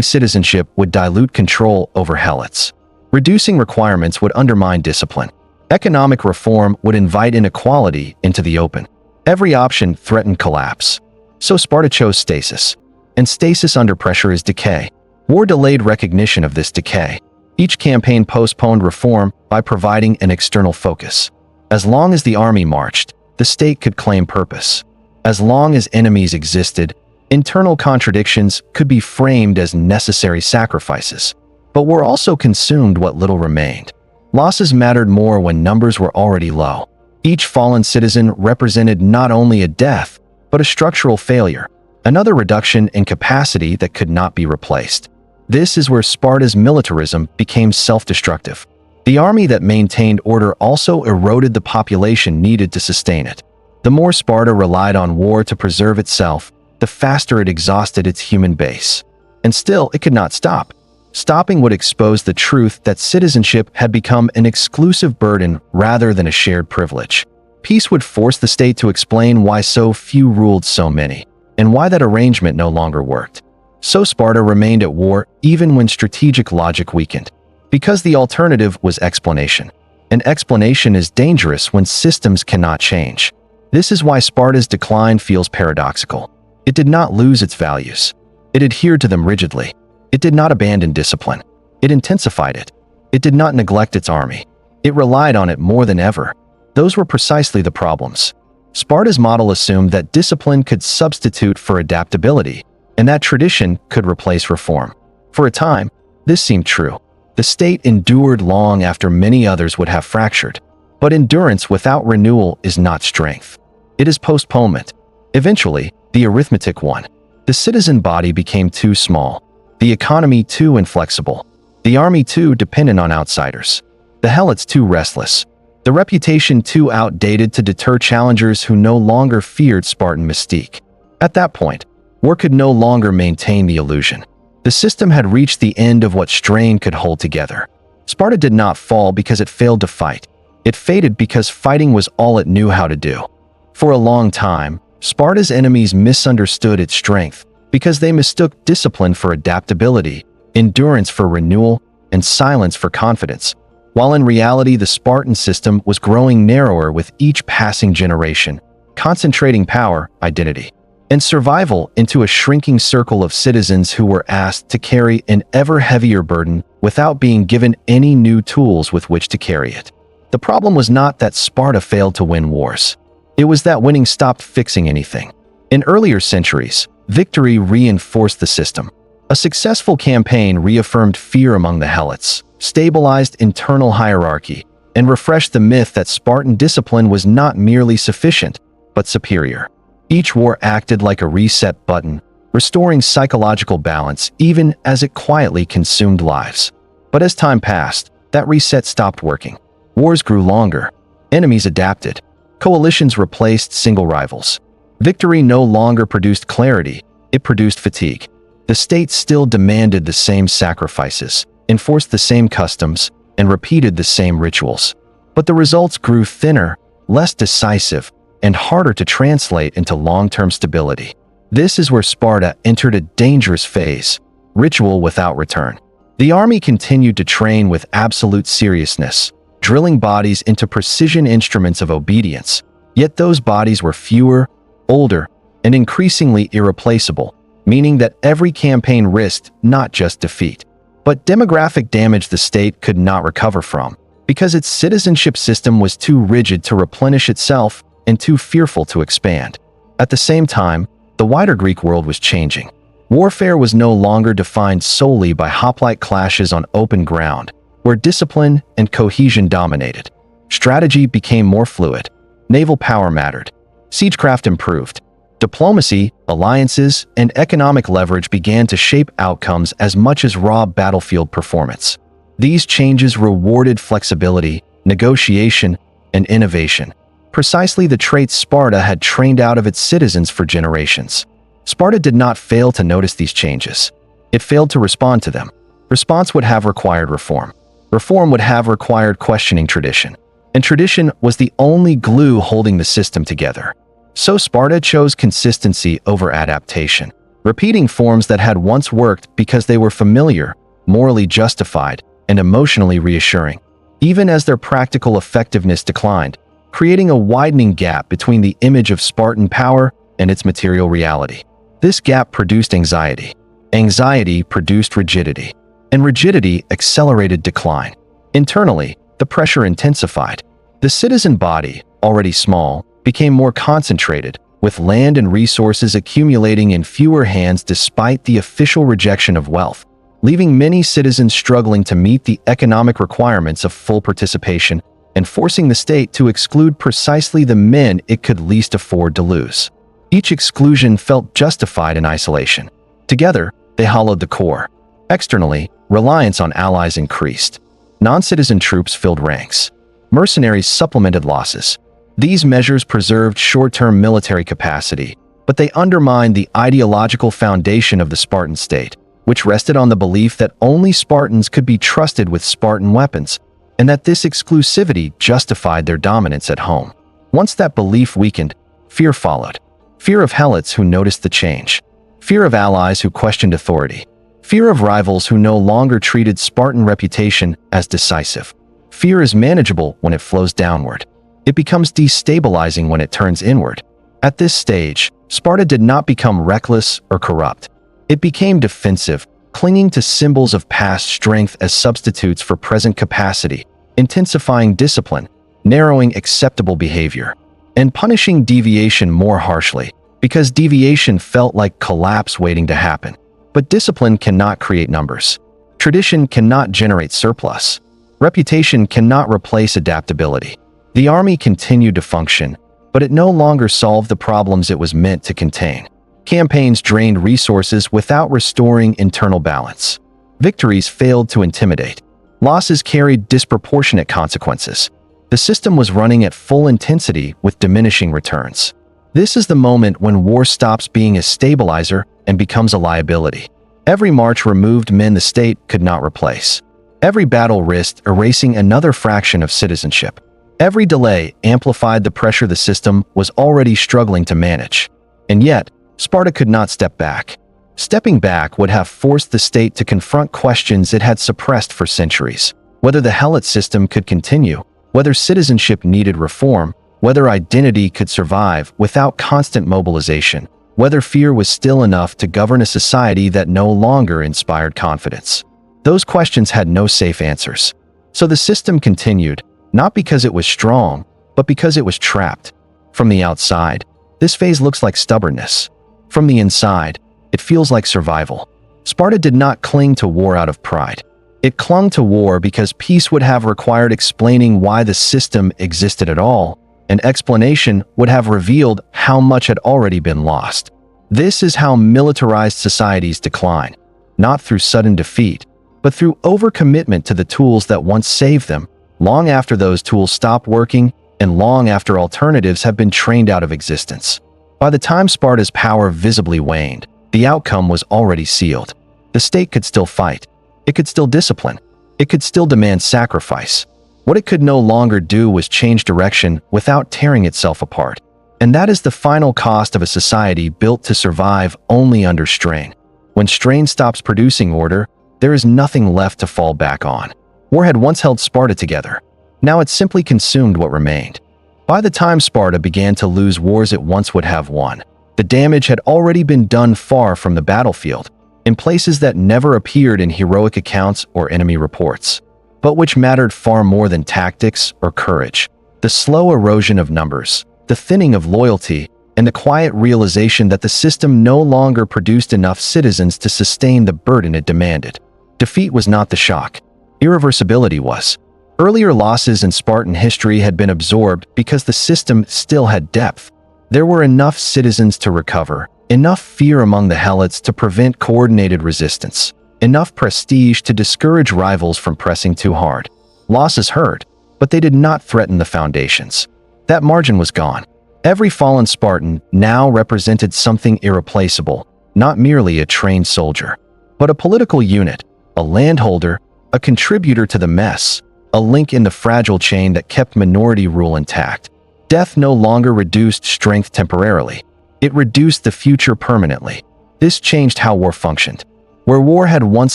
citizenship would dilute control over helots. Reducing requirements would undermine discipline. Economic reform would invite inequality into the open. Every option threatened collapse. So Sparta chose stasis. And stasis under pressure is decay. War delayed recognition of this decay. Each campaign postponed reform by providing an external focus. As long as the army marched, the state could claim purpose. As long as enemies existed, internal contradictions could be framed as necessary sacrifices. But war also consumed what little remained. Losses mattered more when numbers were already low. Each fallen citizen represented not only a death, but a structural failure, another reduction in capacity that could not be replaced. This is where Sparta's militarism became self-destructive. The army that maintained order also eroded the population needed to sustain it. The more Sparta relied on war to preserve itself, the faster it exhausted its human base. And still, it could not stop. Stopping would expose the truth that citizenship had become an exclusive burden rather than a shared privilege. Peace would force the state to explain why so few ruled so many, and why that arrangement no longer worked. So Sparta remained at war even when strategic logic weakened. Because the alternative was explanation. And explanation is dangerous when systems cannot change. This is why Sparta's decline feels paradoxical. It did not lose its values. It adhered to them rigidly. It did not abandon discipline. It intensified it. It did not neglect its army. It relied on it more than ever. Those were precisely the problems. Sparta's model assumed that discipline could substitute for adaptability, and that tradition could replace reform. For a time, this seemed true. The state endured long after many others would have fractured. But endurance without renewal is not strength. It is postponement. Eventually, the arithmetic won. The citizen body became too small. The economy too inflexible. The army too dependent on outsiders. The helots too restless. The reputation too outdated to deter challengers who no longer feared Spartan mystique. At that point, war could no longer maintain the illusion. The system had reached the end of what strain could hold together. Sparta did not fall because it failed to fight. It faded because fighting was all it knew how to do. For a long time, Sparta's enemies misunderstood its strength because they mistook discipline for adaptability, endurance for renewal, and silence for confidence, while in reality the Spartan system was growing narrower with each passing generation, concentrating power, identity, and survival into a shrinking circle of citizens who were asked to carry an ever heavier burden without being given any new tools with which to carry it. The problem was not that Sparta failed to win wars. It was that winning stopped fixing anything. In earlier centuries, victory reinforced the system. A successful campaign reaffirmed fear among the helots, stabilized internal hierarchy, and refreshed the myth that Spartan discipline was not merely sufficient, but superior. Each war acted like a reset button, restoring psychological balance even as it quietly consumed lives. But as time passed, that reset stopped working. Wars grew longer. Enemies adapted. Coalitions replaced single rivals. Victory no longer produced clarity, it produced fatigue. The state still demanded the same sacrifices, enforced the same customs, and repeated the same rituals. But the results grew thinner, less decisive, and harder to translate into long-term stability. This is where Sparta entered a dangerous phase, ritual without return. The army continued to train with absolute seriousness, drilling bodies into precision instruments of obedience. Yet those bodies were fewer, older, and increasingly irreplaceable, meaning that every campaign risked not just defeat, but demographic damage the state could not recover from, because its citizenship system was too rigid to replenish itself and too fearful to expand. At the same time, the wider Greek world was changing. Warfare was no longer defined solely by hoplite clashes on open ground, where discipline and cohesion dominated. Strategy became more fluid. Naval power mattered. Siegecraft improved. Diplomacy, alliances, and economic leverage began to shape outcomes as much as raw battlefield performance. These changes rewarded flexibility, negotiation, and innovation, precisely the traits Sparta had trained out of its citizens for generations. Sparta did not fail to notice these changes. It failed to respond to them. Response would have required reform. Reform would have required questioning tradition. And tradition was the only glue holding the system together. So Sparta chose consistency over adaptation, repeating forms that had once worked because they were familiar, morally justified, and emotionally reassuring, even as their practical effectiveness declined, creating a widening gap between the image of Spartan power and its material reality. This gap produced anxiety. Anxiety produced rigidity, and rigidity accelerated decline. Internally, the pressure intensified. The citizen body, already small, became more concentrated, with land and resources accumulating in fewer hands despite the official rejection of wealth, leaving many citizens struggling to meet the economic requirements of full participation and forcing the state to exclude precisely the men it could least afford to lose. Each exclusion felt justified in isolation. Together, they hollowed the core. Externally, reliance on allies increased. Non-citizen troops filled ranks. Mercenaries supplemented losses. These measures preserved short-term military capacity, but they undermined the ideological foundation of the Spartan state, which rested on the belief that only Spartans could be trusted with Spartan weapons, and that this exclusivity justified their dominance at home. Once that belief weakened, fear followed. Fear of helots who noticed the change. Fear of allies who questioned authority. Fear of rivals who no longer treated Spartan reputation as decisive. Fear is manageable when it flows downward. It becomes destabilizing when it turns inward. At this stage, Sparta did not become reckless or corrupt. It became defensive, clinging to symbols of past strength as substitutes for present capacity, intensifying discipline, narrowing acceptable behavior, and punishing deviation more harshly, because deviation felt like collapse waiting to happen. But discipline cannot create numbers. Tradition cannot generate surplus. Reputation cannot replace adaptability. The army continued to function, but it no longer solved the problems it was meant to contain. Campaigns drained resources without restoring internal balance. Victories failed to intimidate. Losses carried disproportionate consequences. The system was running at full intensity with diminishing returns. This is the moment when war stops being a stabilizer and becomes a liability. Every march removed men the state could not replace. Every battle risked erasing another fraction of citizenship. Every delay amplified the pressure the system was already struggling to manage. And yet, Sparta could not step back. Stepping back would have forced the state to confront questions it had suppressed for centuries. Whether the Helot system could continue, whether citizenship needed reform, whether identity could survive without constant mobilization, whether fear was still enough to govern a society that no longer inspired confidence. Those questions had no safe answers. So the system continued, not because it was strong, but because it was trapped. From the outside, this phase looks like stubbornness. From the inside, it feels like survival. Sparta did not cling to war out of pride. It clung to war because peace would have required explaining why the system existed at all, and explanation would have revealed how much had already been lost. This is how militarized societies decline, not through sudden defeat, but through overcommitment to the tools that once saved them, long after those tools stopped working and long after alternatives have been trained out of existence. By the time Sparta's power visibly waned, the outcome was already sealed. The state could still fight. It could still discipline. It could still demand sacrifice. What it could no longer do was change direction without tearing itself apart. And that is the final cost of a society built to survive only under strain. When strain stops producing order, there is nothing left to fall back on. War had once held Sparta together. Now it simply consumed what remained. By the time Sparta began to lose wars it once would have won, the damage had already been done far from the battlefield, in places that never appeared in heroic accounts or enemy reports, but which mattered far more than tactics or courage. The slow erosion of numbers, the thinning of loyalty, and the quiet realization that the system no longer produced enough citizens to sustain the burden it demanded. Defeat was not the shock. Irreversibility was. Earlier losses in Spartan history had been absorbed because the system still had depth. There were enough citizens to recover, enough fear among the Helots to prevent coordinated resistance, enough prestige to discourage rivals from pressing too hard. Losses hurt, but they did not threaten the foundations. That margin was gone. Every fallen Spartan now represented something irreplaceable, not merely a trained soldier, but a political unit, a landholder, a contributor to the mess, a link in the fragile chain that kept minority rule intact. Death no longer reduced strength temporarily. It reduced the future permanently. This changed how war functioned. Where war had once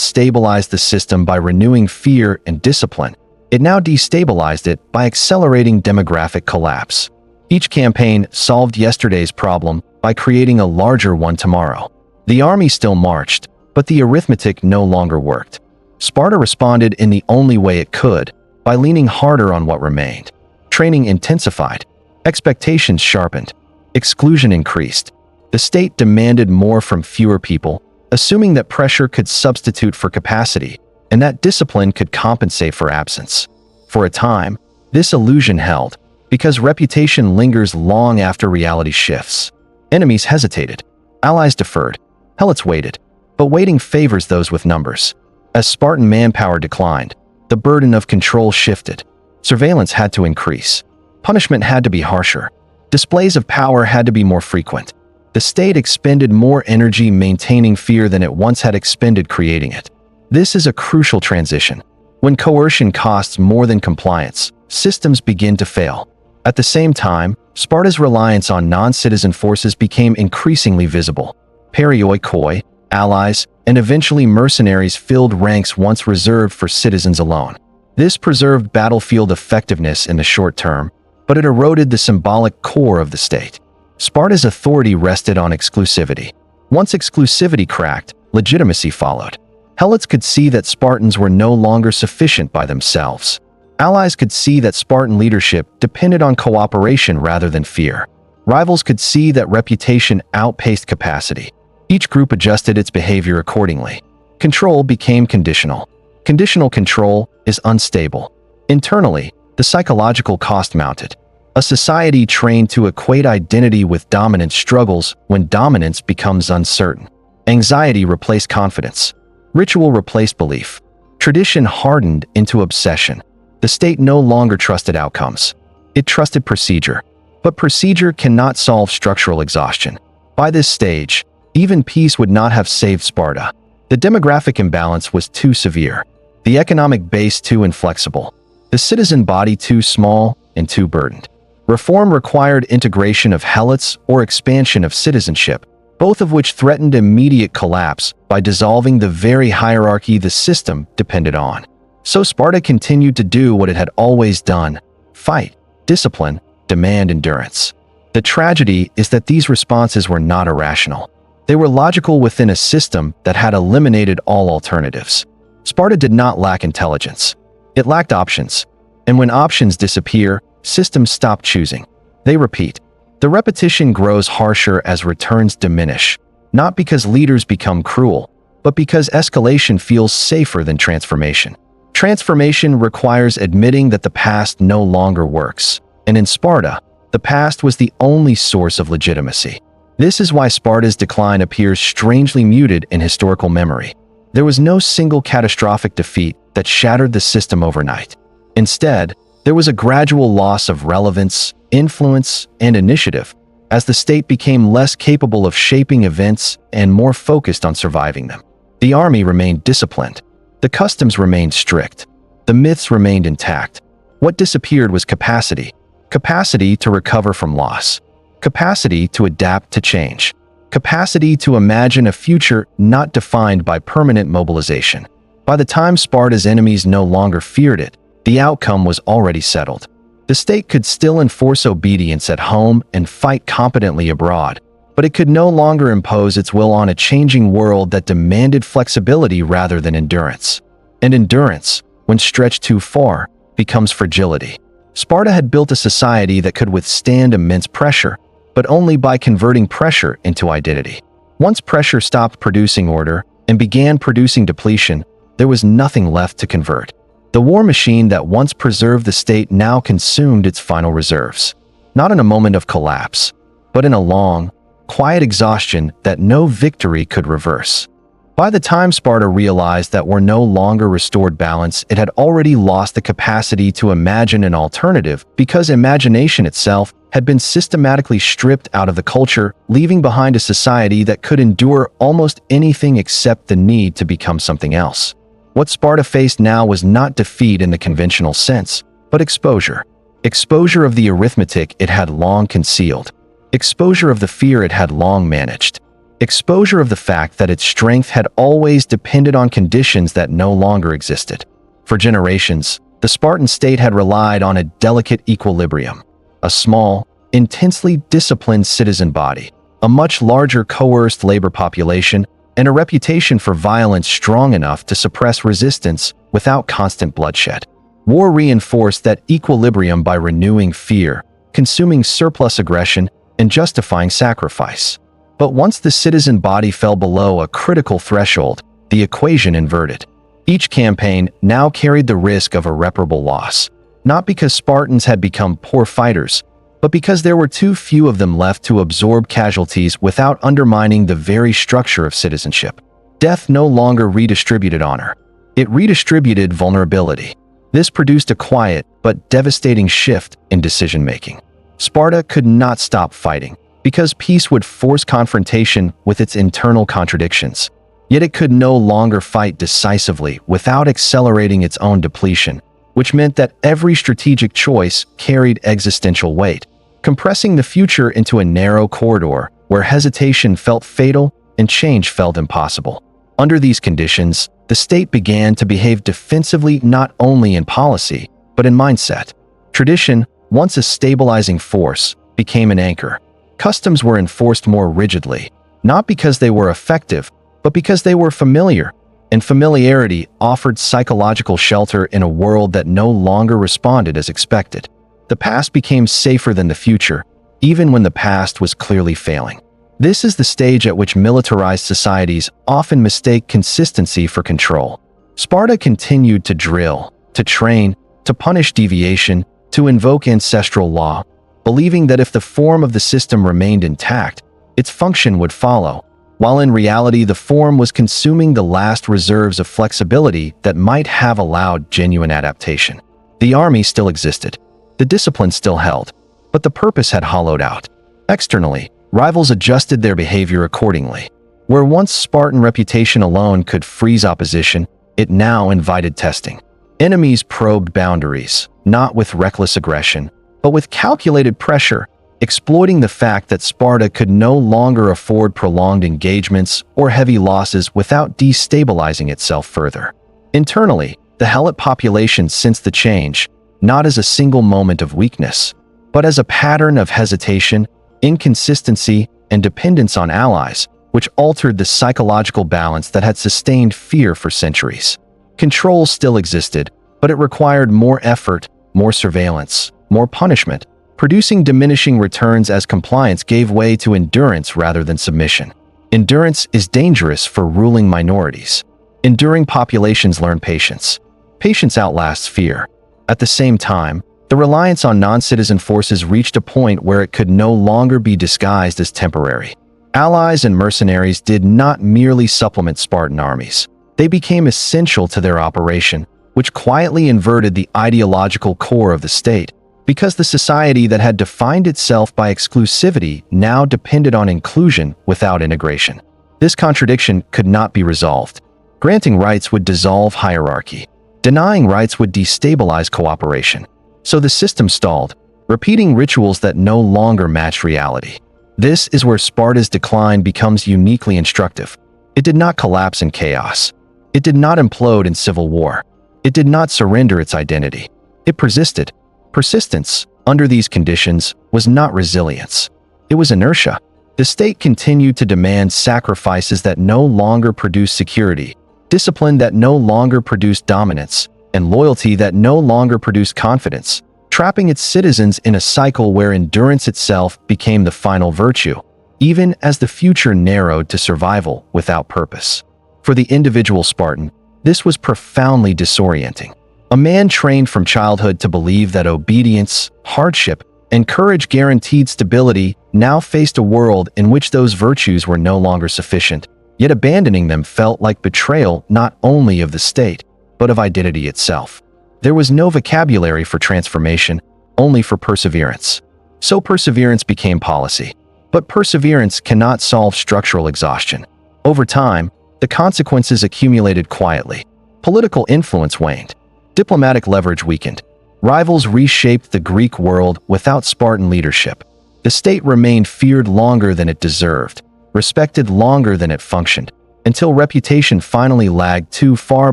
stabilized the system by renewing fear and discipline, it now destabilized it by accelerating demographic collapse. Each campaign solved yesterday's problem by creating a larger one tomorrow. The army still marched, but the arithmetic no longer worked. Sparta responded in the only way it could, by leaning harder on what remained. Training intensified. Expectations sharpened. Exclusion increased. The state demanded more from fewer people, assuming that pressure could substitute for capacity, and that discipline could compensate for absence. For a time, this illusion held, because reputation lingers long after reality shifts. Enemies hesitated. Allies deferred. Helots waited. But waiting favors those with numbers. As Spartan manpower declined, the burden of control shifted. Surveillance had to increase. Punishment had to be harsher. Displays of power had to be more frequent. The state expended more energy maintaining fear than it once had expended creating it. This is a crucial transition. When coercion costs more than compliance, systems begin to fail. At the same time, Sparta's reliance on non-citizen forces became increasingly visible. Perioikoi, allies, and eventually mercenaries filled ranks once reserved for citizens alone. This preserved battlefield effectiveness in the short term, but it eroded the symbolic core of the state. Sparta's authority rested on exclusivity. Once exclusivity cracked, legitimacy followed. Helots could see that Spartans were no longer sufficient by themselves. Allies could see that Spartan leadership depended on cooperation rather than fear. Rivals could see that reputation outpaced capacity. Each group adjusted its behavior accordingly. Control became conditional. Conditional control is unstable. Internally, the psychological cost mounted. A society trained to equate identity with dominance struggles when dominance becomes uncertain. Anxiety replaced confidence. Ritual replaced belief. Tradition hardened into obsession. The state no longer trusted outcomes. It trusted procedure. But procedure cannot solve structural exhaustion. By this stage, even peace would not have saved Sparta. The demographic imbalance was too severe. The economic base too inflexible. The citizen body too small, and too burdened. Reform required integration of helots or expansion of citizenship, both of which threatened immediate collapse by dissolving the very hierarchy the system depended on. So Sparta continued to do what it had always done: fight, discipline, demand endurance. The tragedy is that these responses were not irrational. They were logical within a system that had eliminated all alternatives. Sparta did not lack intelligence. It lacked options. And when options disappear, systems stop choosing. They repeat. The repetition grows harsher as returns diminish, not because leaders become cruel, but because escalation feels safer than transformation. Transformation requires admitting that the past no longer works. And in Sparta, the past was the only source of legitimacy. This is why Sparta's decline appears strangely muted in historical memory. There was no single catastrophic defeat that shattered the system overnight. Instead, there was a gradual loss of relevance, influence, and initiative as the state became less capable of shaping events and more focused on surviving them. The army remained disciplined. The customs remained strict. The myths remained intact. What disappeared was capacity. Capacity to recover from loss. Capacity to adapt to change. Capacity to imagine a future not defined by permanent mobilization. By the time Sparta's enemies no longer feared it, the outcome was already settled. The state could still enforce obedience at home and fight competently abroad, but it could no longer impose its will on a changing world that demanded flexibility rather than endurance. And endurance, when stretched too far, becomes fragility. Sparta had built a society that could withstand immense pressure, but only by converting pressure into identity. Once pressure stopped producing order and began producing depletion, there was nothing left to convert. The war machine that once preserved the state now consumed its final reserves, not in a moment of collapse, but in a long, quiet exhaustion that no victory could reverse. By the time Sparta realized that war no longer restored balance, it had already lost the capacity to imagine an alternative because imagination itself had been systematically stripped out of the culture, leaving behind a society that could endure almost anything except the need to become something else. What Sparta faced now was not defeat in the conventional sense, but exposure. Exposure of the arithmetic it had long concealed. Exposure of the fear it had long managed. Exposure of the fact that its strength had always depended on conditions that no longer existed. For generations, the Spartan state had relied on a delicate equilibrium. A small, intensely disciplined citizen body, a much larger coerced labor population, and a reputation for violence strong enough to suppress resistance without constant bloodshed. War reinforced that equilibrium by renewing fear, consuming surplus aggression, and justifying sacrifice. But once the citizen body fell below a critical threshold, the equation inverted. Each campaign now carried the risk of irreparable loss, not because Spartans had become poor fighters, but because there were too few of them left to absorb casualties without undermining the very structure of citizenship. Death no longer redistributed honor. It redistributed vulnerability. This produced a quiet but devastating shift in decision-making. Sparta could not stop fighting, because peace would force confrontation with its internal contradictions. Yet it could no longer fight decisively without accelerating its own depletion, which meant that every strategic choice carried existential weight, compressing the future into a narrow corridor where hesitation felt fatal and change felt impossible. Under these conditions, the state began to behave defensively not only in policy, but in mindset. Tradition, once a stabilizing force, became an anchor. Customs were enforced more rigidly, not because they were effective, but because they were familiar, and familiarity offered psychological shelter in a world that no longer responded as expected. The past became safer than the future, even when the past was clearly failing. This is the stage at which militarized societies often mistake consistency for control. Sparta continued to drill, to train, to punish deviation, to invoke ancestral law, believing that if the form of the system remained intact, its function would follow, while in reality the form was consuming the last reserves of flexibility that might have allowed genuine adaptation. The army still existed. The discipline still held, but the purpose had hollowed out. Externally, rivals adjusted their behavior accordingly. Where once Spartan reputation alone could freeze opposition, it now invited testing. Enemies probed boundaries, not with reckless aggression, but with calculated pressure, exploiting the fact that Sparta could no longer afford prolonged engagements or heavy losses without destabilizing itself further. Internally, the Helot population sensed the change, not as a single moment of weakness, but as a pattern of hesitation, inconsistency, and dependence on allies, which altered the psychological balance that had sustained fear for centuries. Control still existed, but it required more effort, more surveillance, more punishment, producing diminishing returns as compliance gave way to endurance rather than submission. Endurance is dangerous for ruling minorities. Enduring populations learn patience. Patience outlasts fear. At the same time, the reliance on non-citizen forces reached a point where it could no longer be disguised as temporary. Allies and mercenaries did not merely supplement Spartan armies. They became essential to their operation, which quietly inverted the ideological core of the state, because the society that had defined itself by exclusivity now depended on inclusion without integration. This contradiction could not be resolved. Granting rights would dissolve hierarchy. Denying rights would destabilize cooperation. So the system stalled, repeating rituals that no longer matched reality. This is where Sparta's decline becomes uniquely instructive. It did not collapse in chaos. It did not implode in civil war. It did not surrender its identity. It persisted. Persistence, under these conditions, was not resilience. It was inertia. The state continued to demand sacrifices that no longer produced security, discipline that no longer produced dominance, and loyalty that no longer produced confidence, trapping its citizens in a cycle where endurance itself became the final virtue, even as the future narrowed to survival without purpose. For the individual Spartan, this was profoundly disorienting. A man trained from childhood to believe that obedience, hardship, and courage guaranteed stability now faced a world in which those virtues were no longer sufficient, yet abandoning them felt like betrayal not only of the state, but of identity itself. There was no vocabulary for transformation, only for perseverance. So perseverance became policy. But perseverance cannot solve structural exhaustion. Over time, the consequences accumulated quietly. Political influence waned. Diplomatic leverage weakened. Rivals reshaped the Greek world without Spartan leadership. The state remained feared longer than it deserved, respected longer than it functioned, until reputation finally lagged too far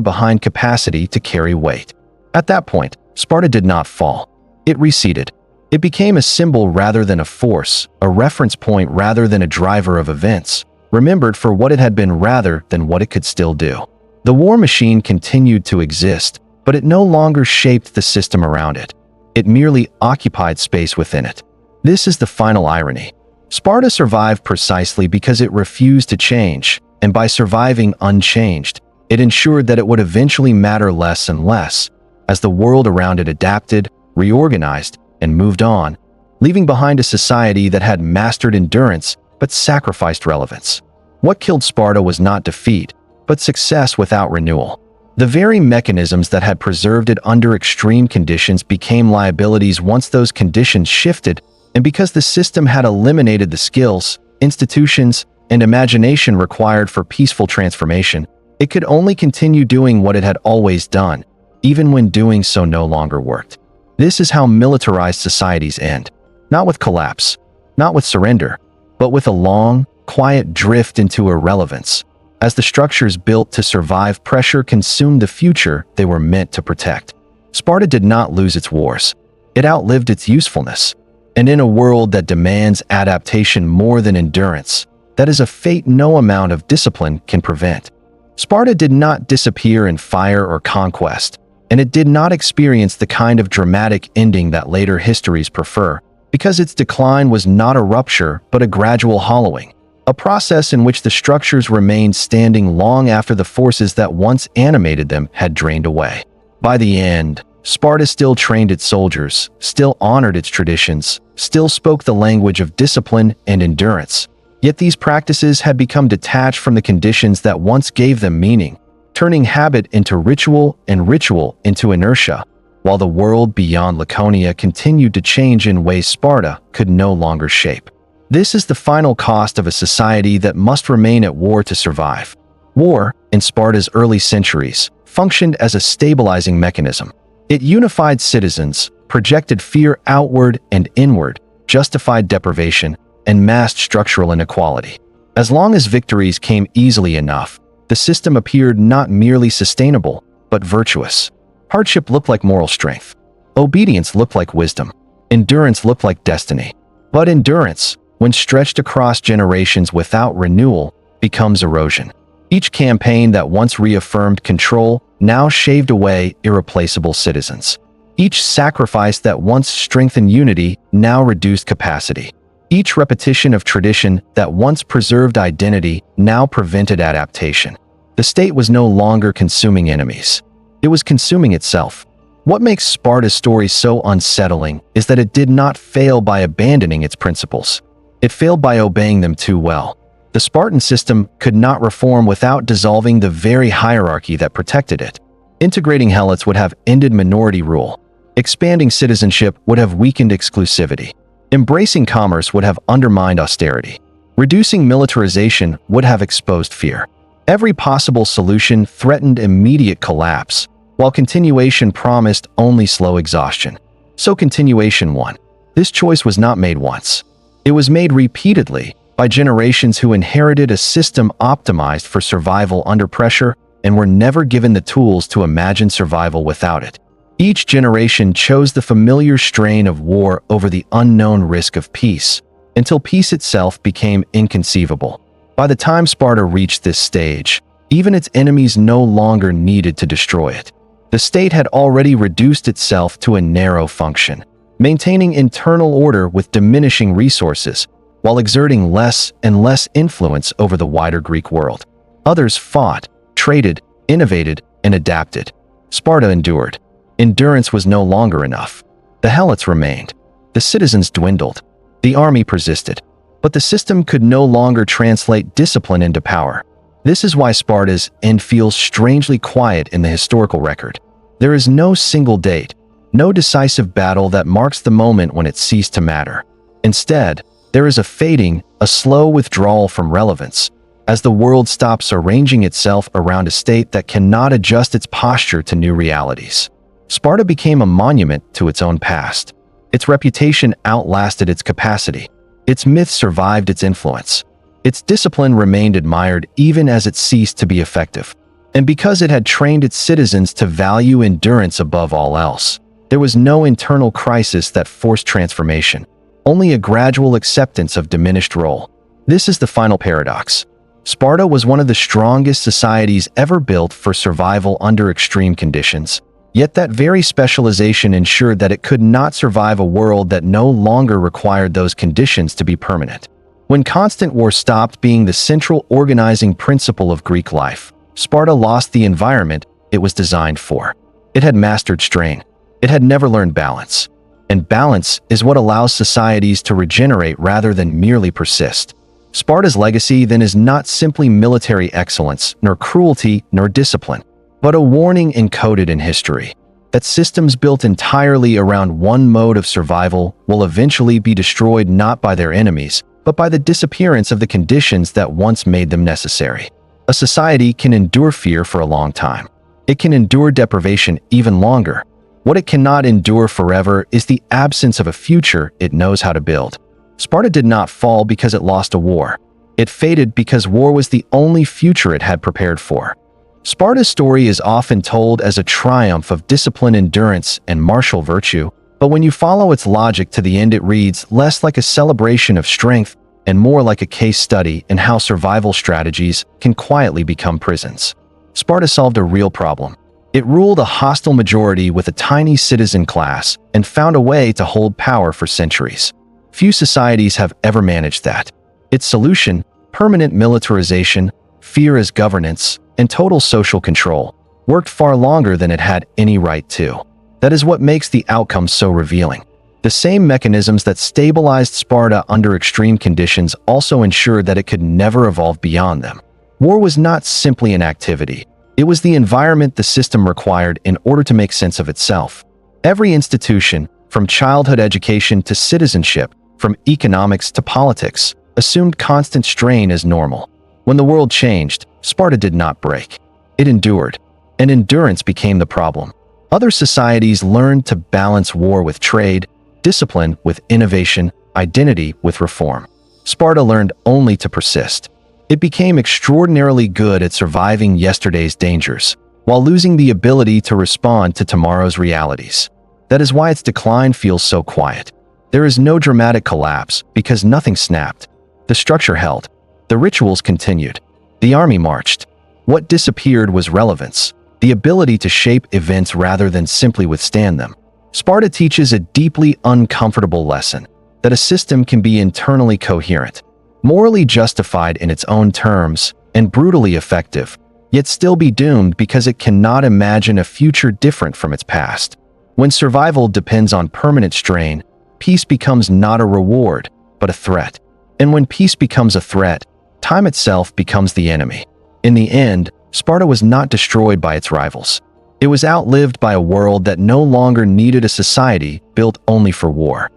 behind capacity to carry weight. At that point, Sparta did not fall. It receded. It became a symbol rather than a force, a reference point rather than a driver of events, remembered for what it had been rather than what it could still do. The war machine continued to exist, but it no longer shaped the system around it. It merely occupied space within it. This is the final irony. Sparta survived precisely because it refused to change, and by surviving unchanged, it ensured that it would eventually matter less and less, as the world around it adapted, reorganized, and moved on, leaving behind a society that had mastered endurance but sacrificed relevance. What killed Sparta was not defeat, but success without renewal. The very mechanisms that had preserved it under extreme conditions became liabilities once those conditions shifted, and because the system had eliminated the skills, institutions, and imagination required for peaceful transformation, it could only continue doing what it had always done, even when doing so no longer worked. This is how militarized societies end. Not with collapse, not with surrender, but with a long, quiet drift into irrelevance, as the structures built to survive pressure consumed the future they were meant to protect. Sparta did not lose its wars. It outlived its usefulness. And in a world that demands adaptation more than endurance, that is a fate no amount of discipline can prevent. Sparta did not disappear in fire or conquest, and it did not experience the kind of dramatic ending that later histories prefer, because its decline was not a rupture but a gradual hollowing, a process in which the structures remained standing long after the forces that once animated them had drained away. By the end, Sparta still trained its soldiers, still honored its traditions, still spoke the language of discipline and endurance. Yet these practices had become detached from the conditions that once gave them meaning, turning habit into ritual and ritual into inertia, while the world beyond Laconia continued to change in ways Sparta could no longer shape. This is the final cost of a society that must remain at war to survive. War, in Sparta's early centuries, functioned as a stabilizing mechanism. It unified citizens, projected fear outward and inward, justified deprivation, and masked structural inequality. As long as victories came easily enough, the system appeared not merely sustainable, but virtuous. Hardship looked like moral strength. Obedience looked like wisdom. Endurance looked like destiny. But endurance, when stretched across generations without renewal, becomes erosion. Each campaign that once reaffirmed control now shaved away irreplaceable citizens. Each sacrifice that once strengthened unity now reduced capacity. Each repetition of tradition that once preserved identity now prevented adaptation. The state was no longer consuming enemies. It was consuming itself. What makes Sparta's story so unsettling is that it did not fail by abandoning its principles. It failed by obeying them too well. The Spartan system could not reform without dissolving the very hierarchy that protected it. Integrating helots would have ended minority rule. Expanding citizenship would have weakened exclusivity. Embracing commerce would have undermined austerity. Reducing militarization would have exposed fear. Every possible solution threatened immediate collapse, while continuation promised only slow exhaustion. So continuation won. This choice was not made once. It was made repeatedly by generations who inherited a system optimized for survival under pressure and were never given the tools to imagine survival without it. Each generation chose the familiar strain of war over the unknown risk of peace, until peace itself became inconceivable. By the time Sparta reached this stage, even its enemies no longer needed to destroy it. The state had already reduced itself to a narrow function, maintaining internal order with diminishing resources, while exerting less and less influence over the wider Greek world. Others fought, traded, innovated, and adapted. Sparta endured. Endurance was no longer enough. The helots remained. The citizens dwindled. The army persisted. But the system could no longer translate discipline into power. This is why Sparta's end feels strangely quiet in the historical record. There is no single date, no decisive battle that marks the moment when it ceased to matter. Instead, there is a fading, a slow withdrawal from relevance, as the world stops arranging itself around a state that cannot adjust its posture to new realities. Sparta became a monument to its own past. Its reputation outlasted its capacity. Its myth survived its influence. Its discipline remained admired even as it ceased to be effective. And because it had trained its citizens to value endurance above all else, there was no internal crisis that forced transformation, only a gradual acceptance of diminished role. This is the final paradox. Sparta was one of the strongest societies ever built for survival under extreme conditions. Yet that very specialization ensured that it could not survive a world that no longer required those conditions to be permanent. When constant war stopped being the central organizing principle of Greek life, Sparta lost the environment it was designed for. It had mastered strain. It had never learned balance. And balance is what allows societies to regenerate rather than merely persist. Sparta's legacy then is not simply military excellence, nor cruelty, nor discipline, but a warning encoded in history that systems built entirely around one mode of survival will eventually be destroyed not by their enemies, but by the disappearance of the conditions that once made them necessary. A society can endure fear for a long time. It can endure deprivation even longer. What it cannot endure forever is the absence of a future it knows how to build. Sparta did not fall because it lost a war. It faded because war was the only future it had prepared for. Sparta's story is often told as a triumph of discipline, endurance, and martial virtue, but when you follow its logic to the end, it reads less like a celebration of strength and more like a case study in how survival strategies can quietly become prisons. Sparta solved a real problem. It ruled a hostile majority with a tiny citizen class and found a way to hold power for centuries. Few societies have ever managed that. Its solution, permanent militarization, fear as governance, and total social control, worked far longer than it had any right to. That is what makes the outcome so revealing. The same mechanisms that stabilized Sparta under extreme conditions also ensured that it could never evolve beyond them. War was not simply an activity. It was the environment the system required in order to make sense of itself. Every institution, from childhood education to citizenship, from economics to politics, assumed constant strain as normal. When the world changed, Sparta did not break. It endured, and endurance became the problem. Other societies learned to balance war with trade, discipline with innovation, identity with reform. Sparta learned only to persist. It became extraordinarily good at surviving yesterday's dangers, while losing the ability to respond to tomorrow's realities. That is why its decline feels so quiet. There is no dramatic collapse because nothing snapped. The structure held. The rituals continued. The army marched. What disappeared was relevance, the ability to shape events rather than simply withstand them. Sparta teaches a deeply uncomfortable lesson, that a system can be internally coherent, morally justified in its own terms, and brutally effective, yet still be doomed because it cannot imagine a future different from its past. When survival depends on permanent strain, peace becomes not a reward, but a threat. And when peace becomes a threat, time itself becomes the enemy. In the end, Sparta was not destroyed by its rivals. It was outlived by a world that no longer needed a society built only for war.